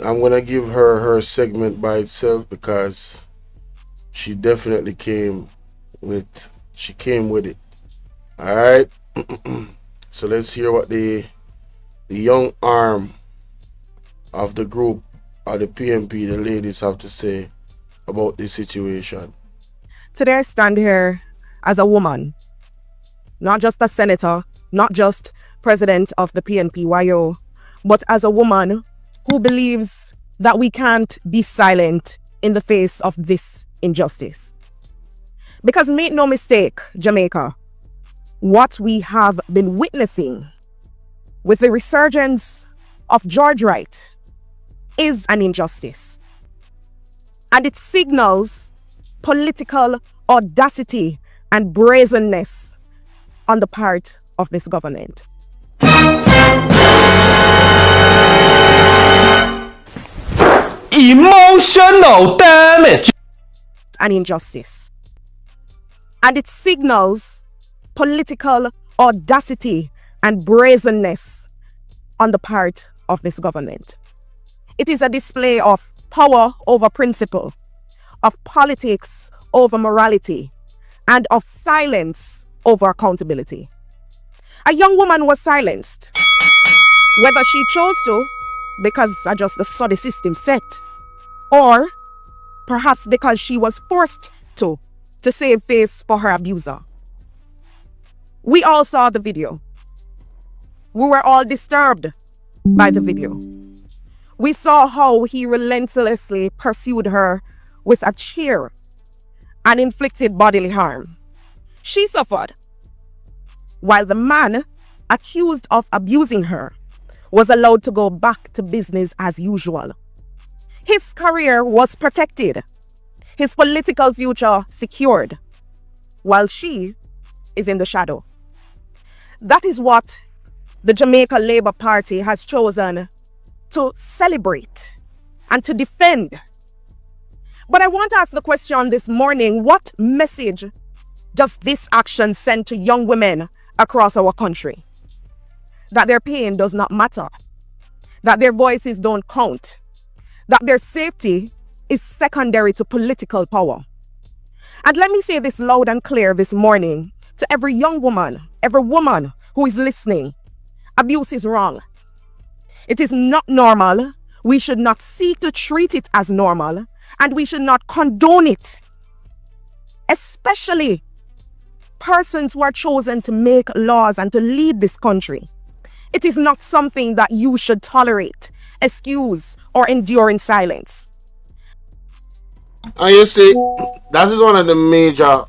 gonna give her segment by itself because she definitely came with it. Alright. So let's hear what the young arm of the group or the PNP, the ladies, have to say about this situation. Today I stand here as a woman, not just a senator, not just president of the PNPYO, but as a woman who believes that we can't be silent in the face of this injustice. Because make no mistake, Jamaica, what we have been witnessing with the resurgence of George Wright is an injustice. And it signals political audacity and brazenness on the part of this government. Emotional damage. An injustice. And it signals political audacity and brazenness on the part of this government. It is a display of power over principle, of politics over morality, and of silence over accountability. A young woman was silenced, whether she chose to because I just saw the system set, or perhaps because she was forced to save face for her abuser. We all saw the video. We were all disturbed by the video. We saw how he relentlessly pursued her with a chair and inflicted bodily harm. She suffered, while the man accused of abusing her was allowed to go back to business as usual. His career was protected, his political future secured, while she is in the shadow. That is what the Jamaica Labour Party has chosen to celebrate and to defend. But I want to ask the question this morning, what message does this action send to young women across our country? That their pain does not matter, that their voices don't count, that their safety is secondary to political power. And let me say this loud and clear this morning to every young woman, every woman who is listening. Abuse is wrong. It is not normal. We should not seek to treat it as normal, and we should not condone it. Especially persons who are chosen to make laws and to lead this country. It is not something that you should tolerate, excuse, or endure in silence. And you see, that is one of the major,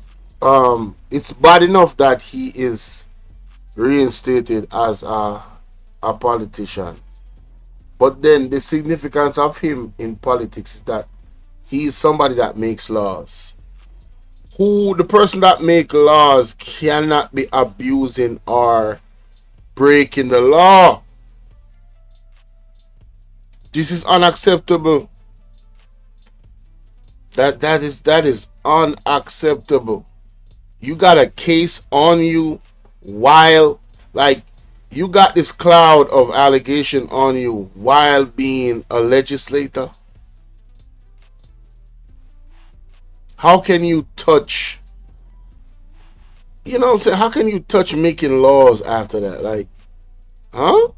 it's bad enough that he is reinstated as a politician. But then the significance of him in politics is that he is somebody that makes laws. The person that makes laws cannot be abusing or breaking the law. This is unacceptable. That is unacceptable. You got a case on you while, like, you got this cloud of allegation on you while being a legislator. How can you touch, you know what I'm saying? How can you touch making laws after that? Like, huh?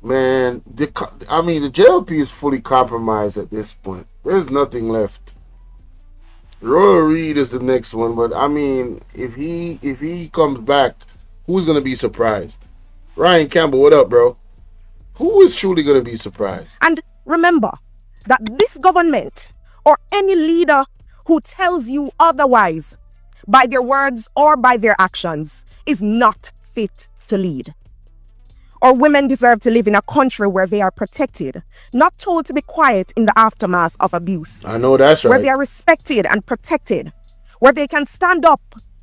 Man, the JLP is fully compromised at this point. There's nothing left. Royal Reed is the next one, but I mean, if he comes back, who's gonna be surprised? Ryan Campbell, what up, bro? Who is truly gonna be surprised? And remember that this government or any leader who tells you otherwise by their words or by their actions is not fit to lead. Our women deserve to live in a country where they are protected, not told to be quiet in the aftermath of abuse. I know that's right. Where they are respected and protected, where they can stand up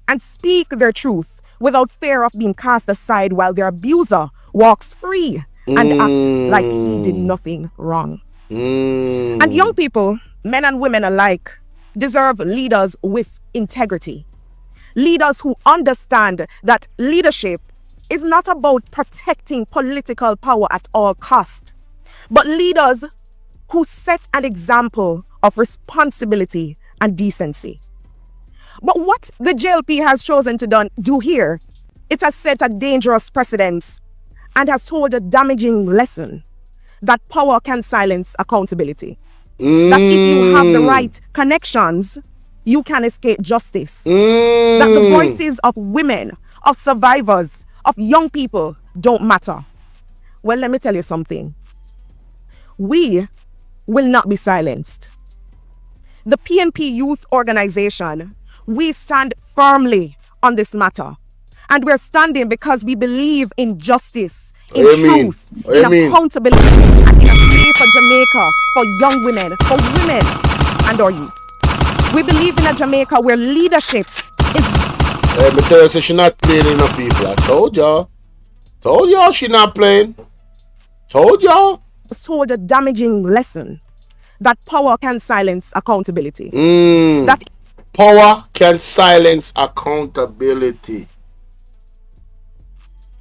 and speak their truth without fear of being cast aside while their abuser walks free and acts like he did nothing wrong. And young people, men and women alike, deserve leaders with integrity. Leaders who understand that leadership is not about protecting political power at all costs, but leaders who set an example of responsibility and decency. But what the JLP has chosen to do here, it has set a dangerous precedent and has told a damaging lesson that power can silence accountability. That if you have the right connections, you can escape justice. That the voices of women, of survivors, of young people don't matter. Well, let me tell you something. We will not be silenced. The PNP Youth Organization, we stand firmly on this matter. And we're standing because we believe in justice, in truth, in accountability, and in a safer Jamaica for young women, for women, and our youth. We believe in a Jamaica where leadership is... But tell her she's not playing enough people. I told y'all. Told y'all she not playing. Told y'all. Told a damaging lesson that power can silence accountability. That power can silence accountability.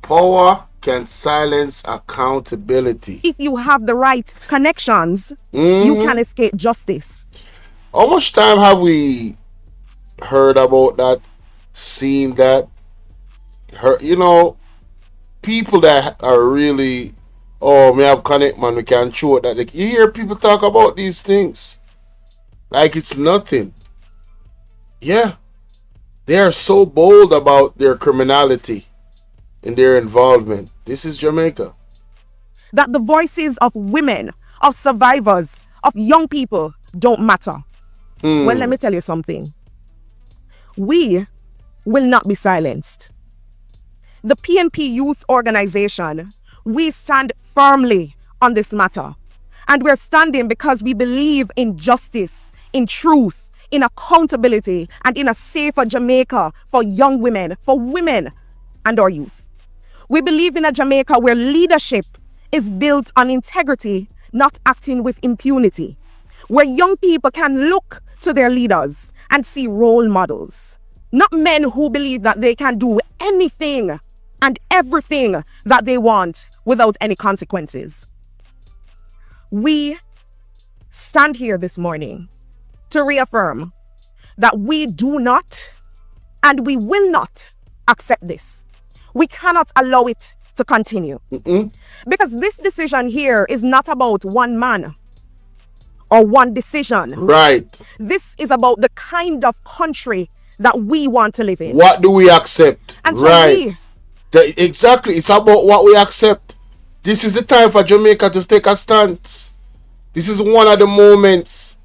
Power can silence accountability. If you have the right connections, you can escape justice. How much time have we heard about that, seen that? You know, people that are really, oh, me have connect, man, we can show it. That you hear people talk about these things like it's nothing. Yeah, they are so bold about their criminality and their involvement. This is Jamaica. That the voices of women, of survivors, of young people don't matter. Well, let me tell you something. We will not be silenced. The PNP Youth Organization, we stand firmly on this matter. And we're standing because we believe in justice, in truth, in accountability, and in a safer Jamaica for young women, for women, and our youth. We believe in a Jamaica where leadership is built on integrity, not acting with impunity, where young people can look to their leaders and see role models, not men who believe that they can do anything and everything that they want without any consequences. We stand here this morning to reaffirm that we do not and we will not accept this. We cannot allow it to continue. Because this decision here is not about one man or one decision. Right. This is about the kind of country that we want to live in. What do we accept? And right. Exactly. It's about what we accept. This is the time for Jamaica to take a stance. This is one of the moments.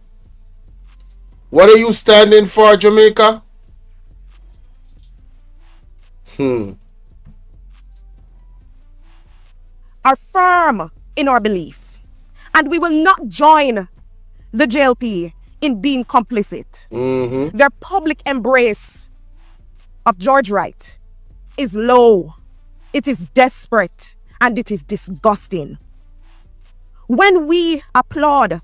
What are you standing for, Jamaica? Are firm in our belief, and we will not join the JLP in being complicit. Their public embrace of George Wright is low, it is desperate, and it is disgusting. When we applaud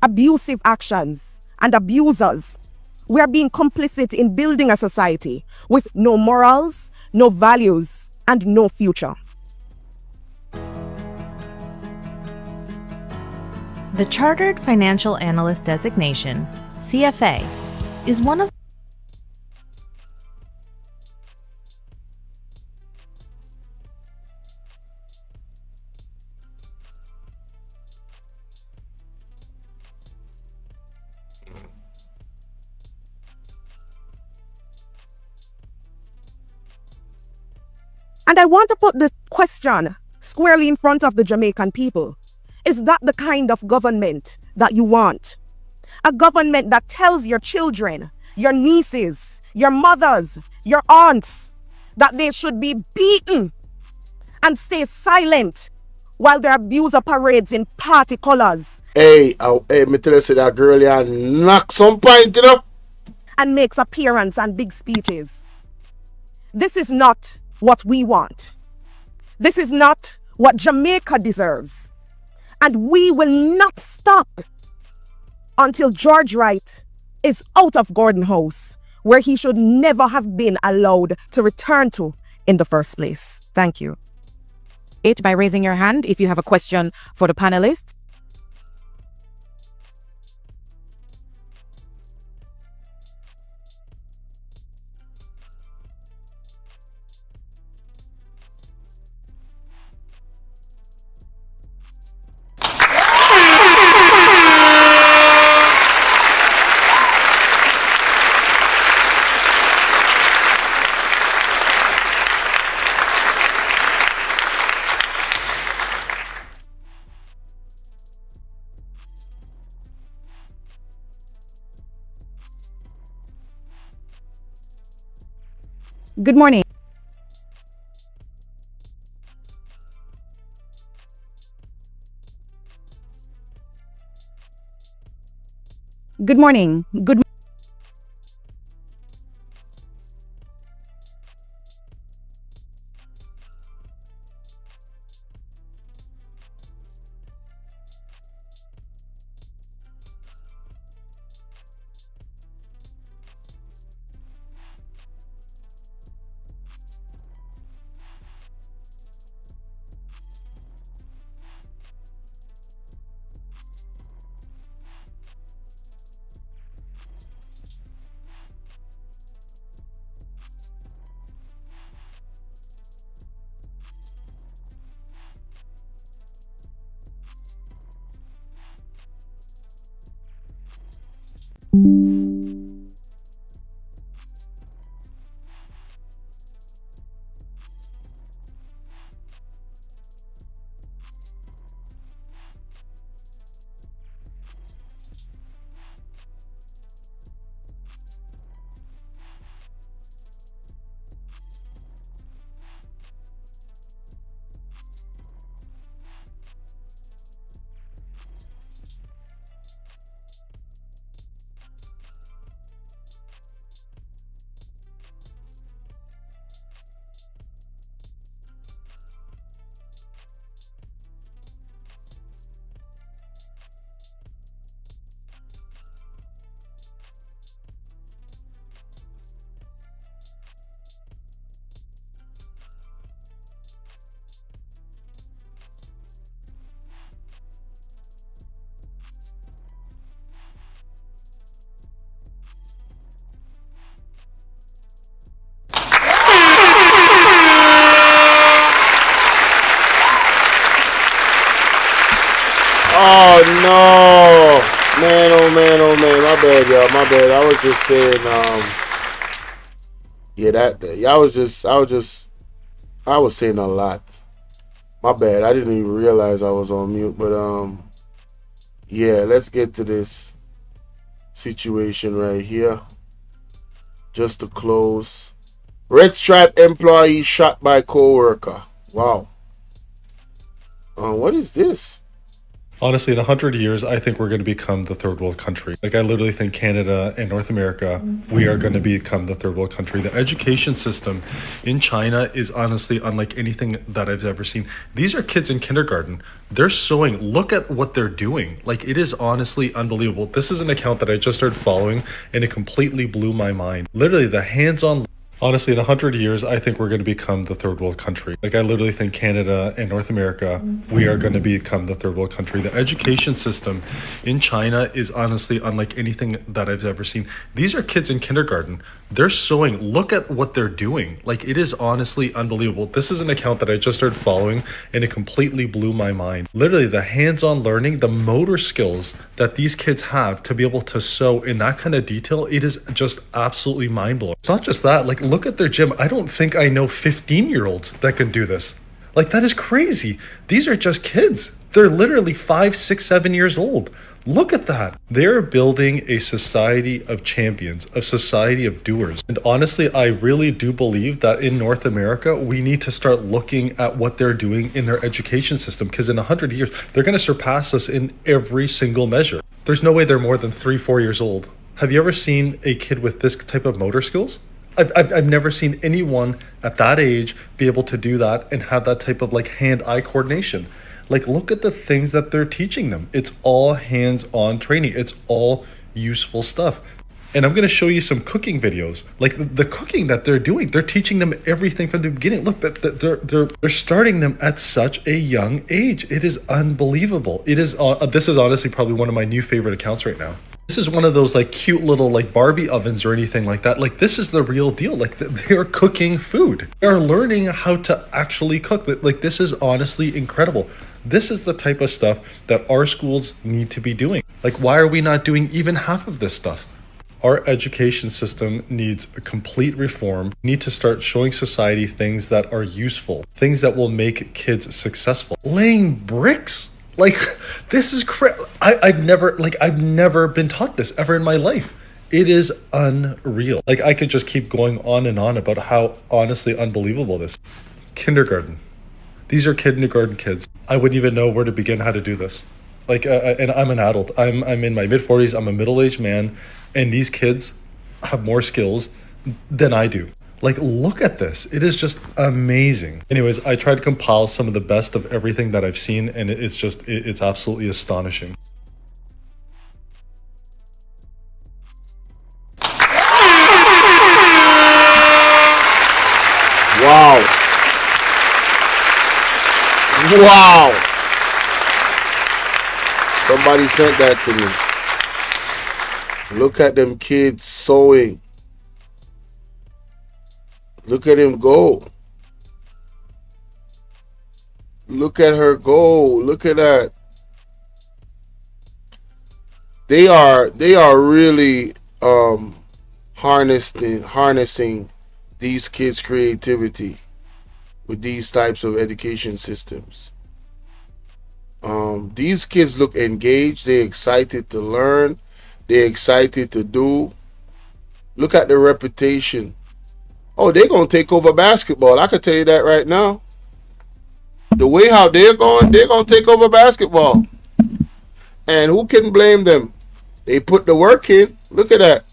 abusive actions and abusers, we are being complicit in building a society with no morals, no values, and no future. The Chartered Financial Analyst designation, CFA, is one of And I want to put the question squarely in front of the Jamaican people. Is that the kind of government that you want? A government that tells your children, your nieces, your mothers, your aunts, that they should be beaten and stay silent while their abuser parades in party colors. Hey, me tell you, say that girl here knock some point, you know? And makes appearance and big speeches. This is not what we want. This is not what Jamaica deserves. And we will not stop until George Wright is out of Gordon House, where he should never have been allowed to return to in the first place. Thank you. By raising your hand if you have a question for the panelists. Good morning. Good morning. Good Oh no, man! Oh man! Oh man! My bad, y'all. My bad. I was just saying. Yeah, I was saying a lot. My bad. I didn't even realize I was on mute. But yeah. Let's get to this situation right here. Just to close. Red Stripe employee shot by co-worker. Wow. What is this? Honestly, in 100 years, I think we're going to become the third world country. Like, I literally think Canada and North America, we are going to become the third world country. The education system in China is honestly unlike anything that I've ever seen. These are kids in kindergarten. They're sewing. Look at what they're doing. Like, it is honestly unbelievable. This is an account that I just started following, and it completely blew my mind. Literally, the hands-on. Honestly, in 100 years, I think we're going to become the third world country. Like, I literally think Canada and North America, we are going to become the third world country. The education system in China is honestly unlike anything that I've ever seen. These are kids in kindergarten. They're sewing. Look at what they're doing. Like, it is honestly unbelievable. This is an account that I just started following, and it completely blew my mind. Literally, the hands-on learning, the motor skills that these kids have to be able to sew in that kind of detail, it is just absolutely mind-blowing. It's not just that. Like, look at their gym. I don't think I know 15-year-olds that can do this. Like, that is crazy. These are just kids. They're literally 5, 6, 7 years old. Look at that. They're building a society of champions, a society of doers. And honestly, I really do believe that in North America, we need to start looking at what they're doing in their education system, because in 100 years, they're going to surpass us in every single measure. There's no way they're more than 3, 4 years old. Have you ever seen a kid with this type of motor skills? I've never seen anyone at that age be able to do that and have that type of like hand-eye coordination. Like, look at the things that they're teaching them. It's all hands-on training. It's all useful stuff. And I'm going to show you some cooking videos. Like, the cooking that they're doing, they're teaching them everything from the beginning. Look, they're starting them at such a young age. It is unbelievable. This is honestly probably one of my new favorite accounts right now. This is one of those like cute little like Barbie ovens or anything like that. Like, this is the real deal. Like, they're cooking food. They're learning how to actually cook. Like, this is honestly incredible. This is the type of stuff that our schools need to be doing. Like, why are we not doing even half of this stuff? Our education system needs a complete reform. We need to start showing society things that are useful, things that will make kids successful. Laying bricks. Like, this is crazy. I've never been taught this ever in my life. It is unreal. Like, I could just keep going on and on about how honestly unbelievable this is. Kindergarten. These are kindergarten kids. I wouldn't even know where to begin how to do this. Like, and I'm an adult. I'm in my mid-40s. I'm a middle-aged man, and these kids have more skills than I do. Like, look at this. It is just amazing. Anyways, I tried to compile some of the best of everything that I've seen, and it's absolutely astonishing. Wow. Wow. Somebody sent that to me. Look at them kids sewing. Look at him go. Look at her go. Look at that. They are really harnessing these kids' creativity with these types of education systems. These kids look engaged. They're excited to learn. They're excited to do. Look at the reputation. Oh, they're going to take over basketball. I can tell you that right now. The way how they're going to take over basketball. And who can blame them? They put the work in. Look at that.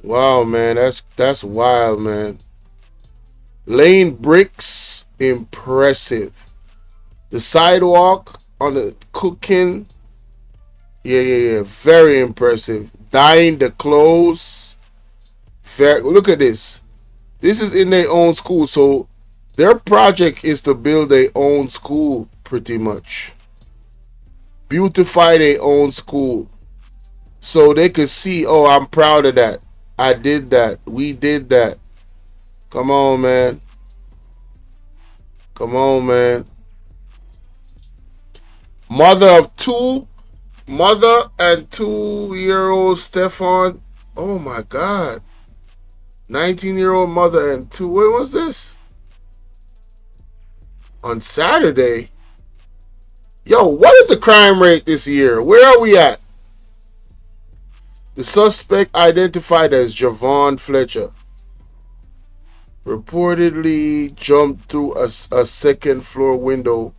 Wow, man. That's wild, man. Laying bricks, impressive. The sidewalk on the cooking. Yeah. Very impressive. Dyeing the clothes. Look at this. This is in their own school. So their project is to build their own school pretty much. Beautify their own school. So they could see, oh, I'm proud of that. I did that. We did that. Come on, man. Mother and 2-year-old Stefan. Oh my God. 19-year-old mother and two. When was this? On Saturday. Yo, what is the crime rate this year? Where are we at? The suspect, identified as Javon Fletcher, reportedly jumped through a second floor window,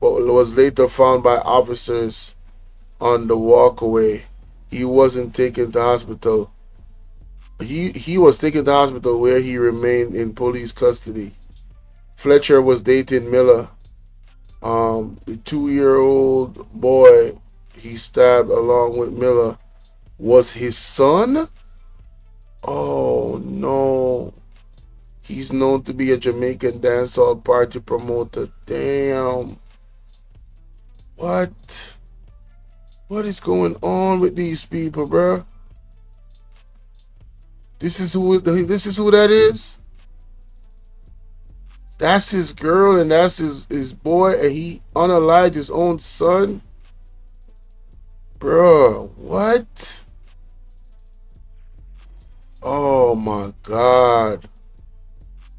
but was later found by officers on the walkway. He wasn't taken to hospital. He was taken to hospital where he remained in police custody. Fletcher was dating Miller. The 2-year-old boy he stabbed along with Miller was his son. Oh no. He's known to be a Jamaican dancehall party promoter. Damn. What? What is going on with these people, bro? This is who that is? That's his girl and that's his boy, and he unalived his own son? Bruh, what? Oh my God.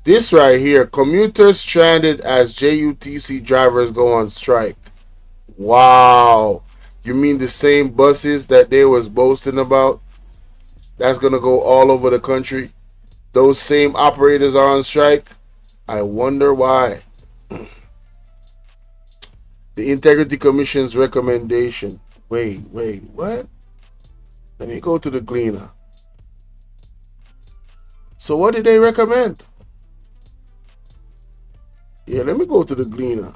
This right here, commuters stranded as JUTC drivers go on strike. Wow. You mean the same buses that they was boasting about? That's gonna go all over the country? Those same operators are on strike? I wonder why. The Integrity Commission's recommendation. Wait, what? Let me go to the Gleaner. So what did they recommend? Yeah, let me go to the Gleaner.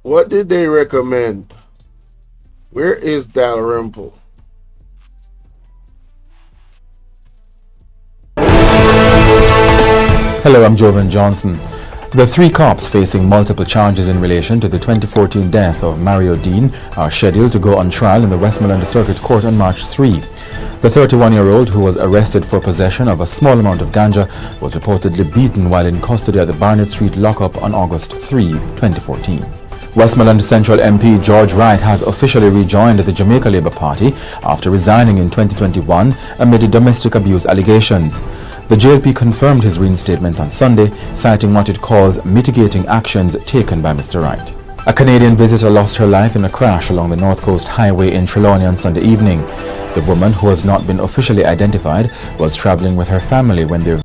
What did they recommend? Where is Dalrymple? Hello, I'm Jovan Johnson. The three cops facing multiple charges in relation to the 2014 death of Mario Dean are scheduled to go on trial in the Westmoreland Circuit Court on March 3. The 31-year-old, who was arrested for possession of a small amount of ganja, was reportedly beaten while in custody at the Barnett Street lockup on August 3, 2014. Westmoreland Central MP George Wright has officially rejoined the Jamaica Labour Party after resigning in 2021 amid domestic abuse allegations. The JLP confirmed his reinstatement on Sunday, citing what it calls mitigating actions taken by Mr. Wright. A Canadian visitor lost her life in a crash along the North Coast Highway in Trelawney on Sunday evening. The woman, who has not been officially identified, was traveling with her family when they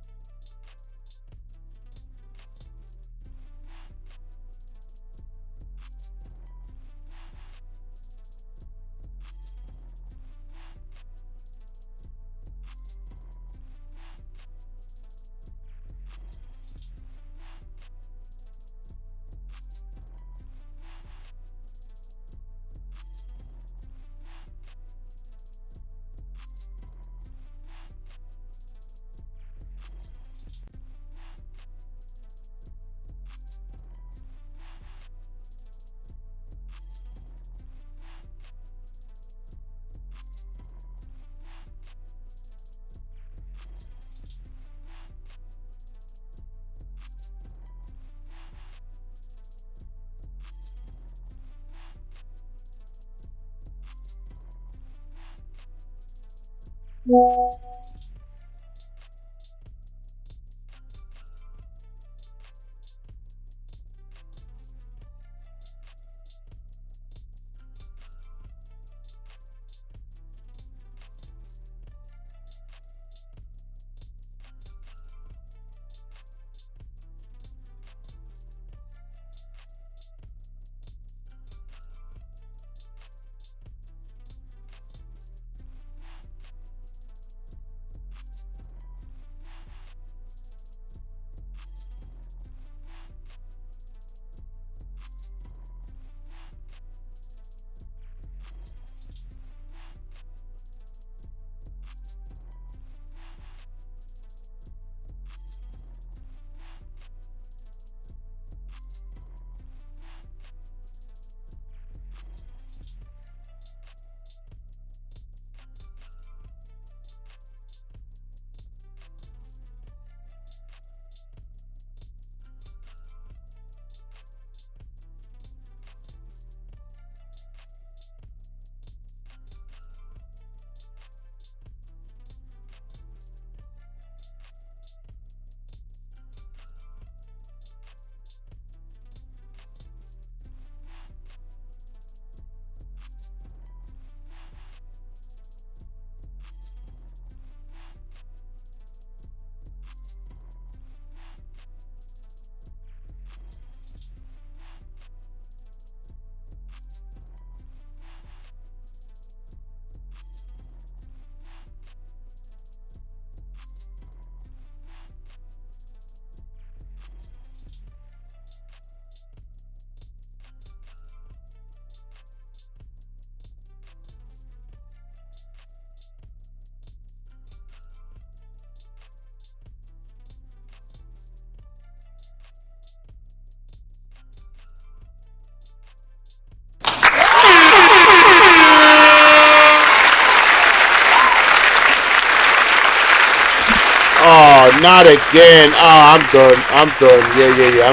not again. Oh, I'm done. I'm done. Yeah.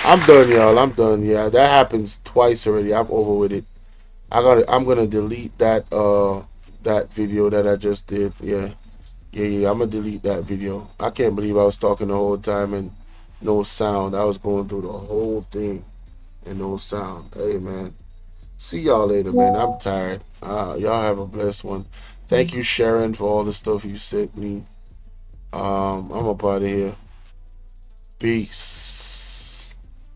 I'm done, y'all. I'm done. Yeah, that happens twice already. I'm over with it. I'm gonna delete that video that I just did. Yeah. I'm gonna delete that video. I can't believe I was talking the whole time and no sound. I was going through the whole thing and no sound. Hey, man. See y'all later, man. I'm tired. Y'all have a blessed one. Thank you, Sharon, for all the stuff you sent me. I'm up out of here. Peace.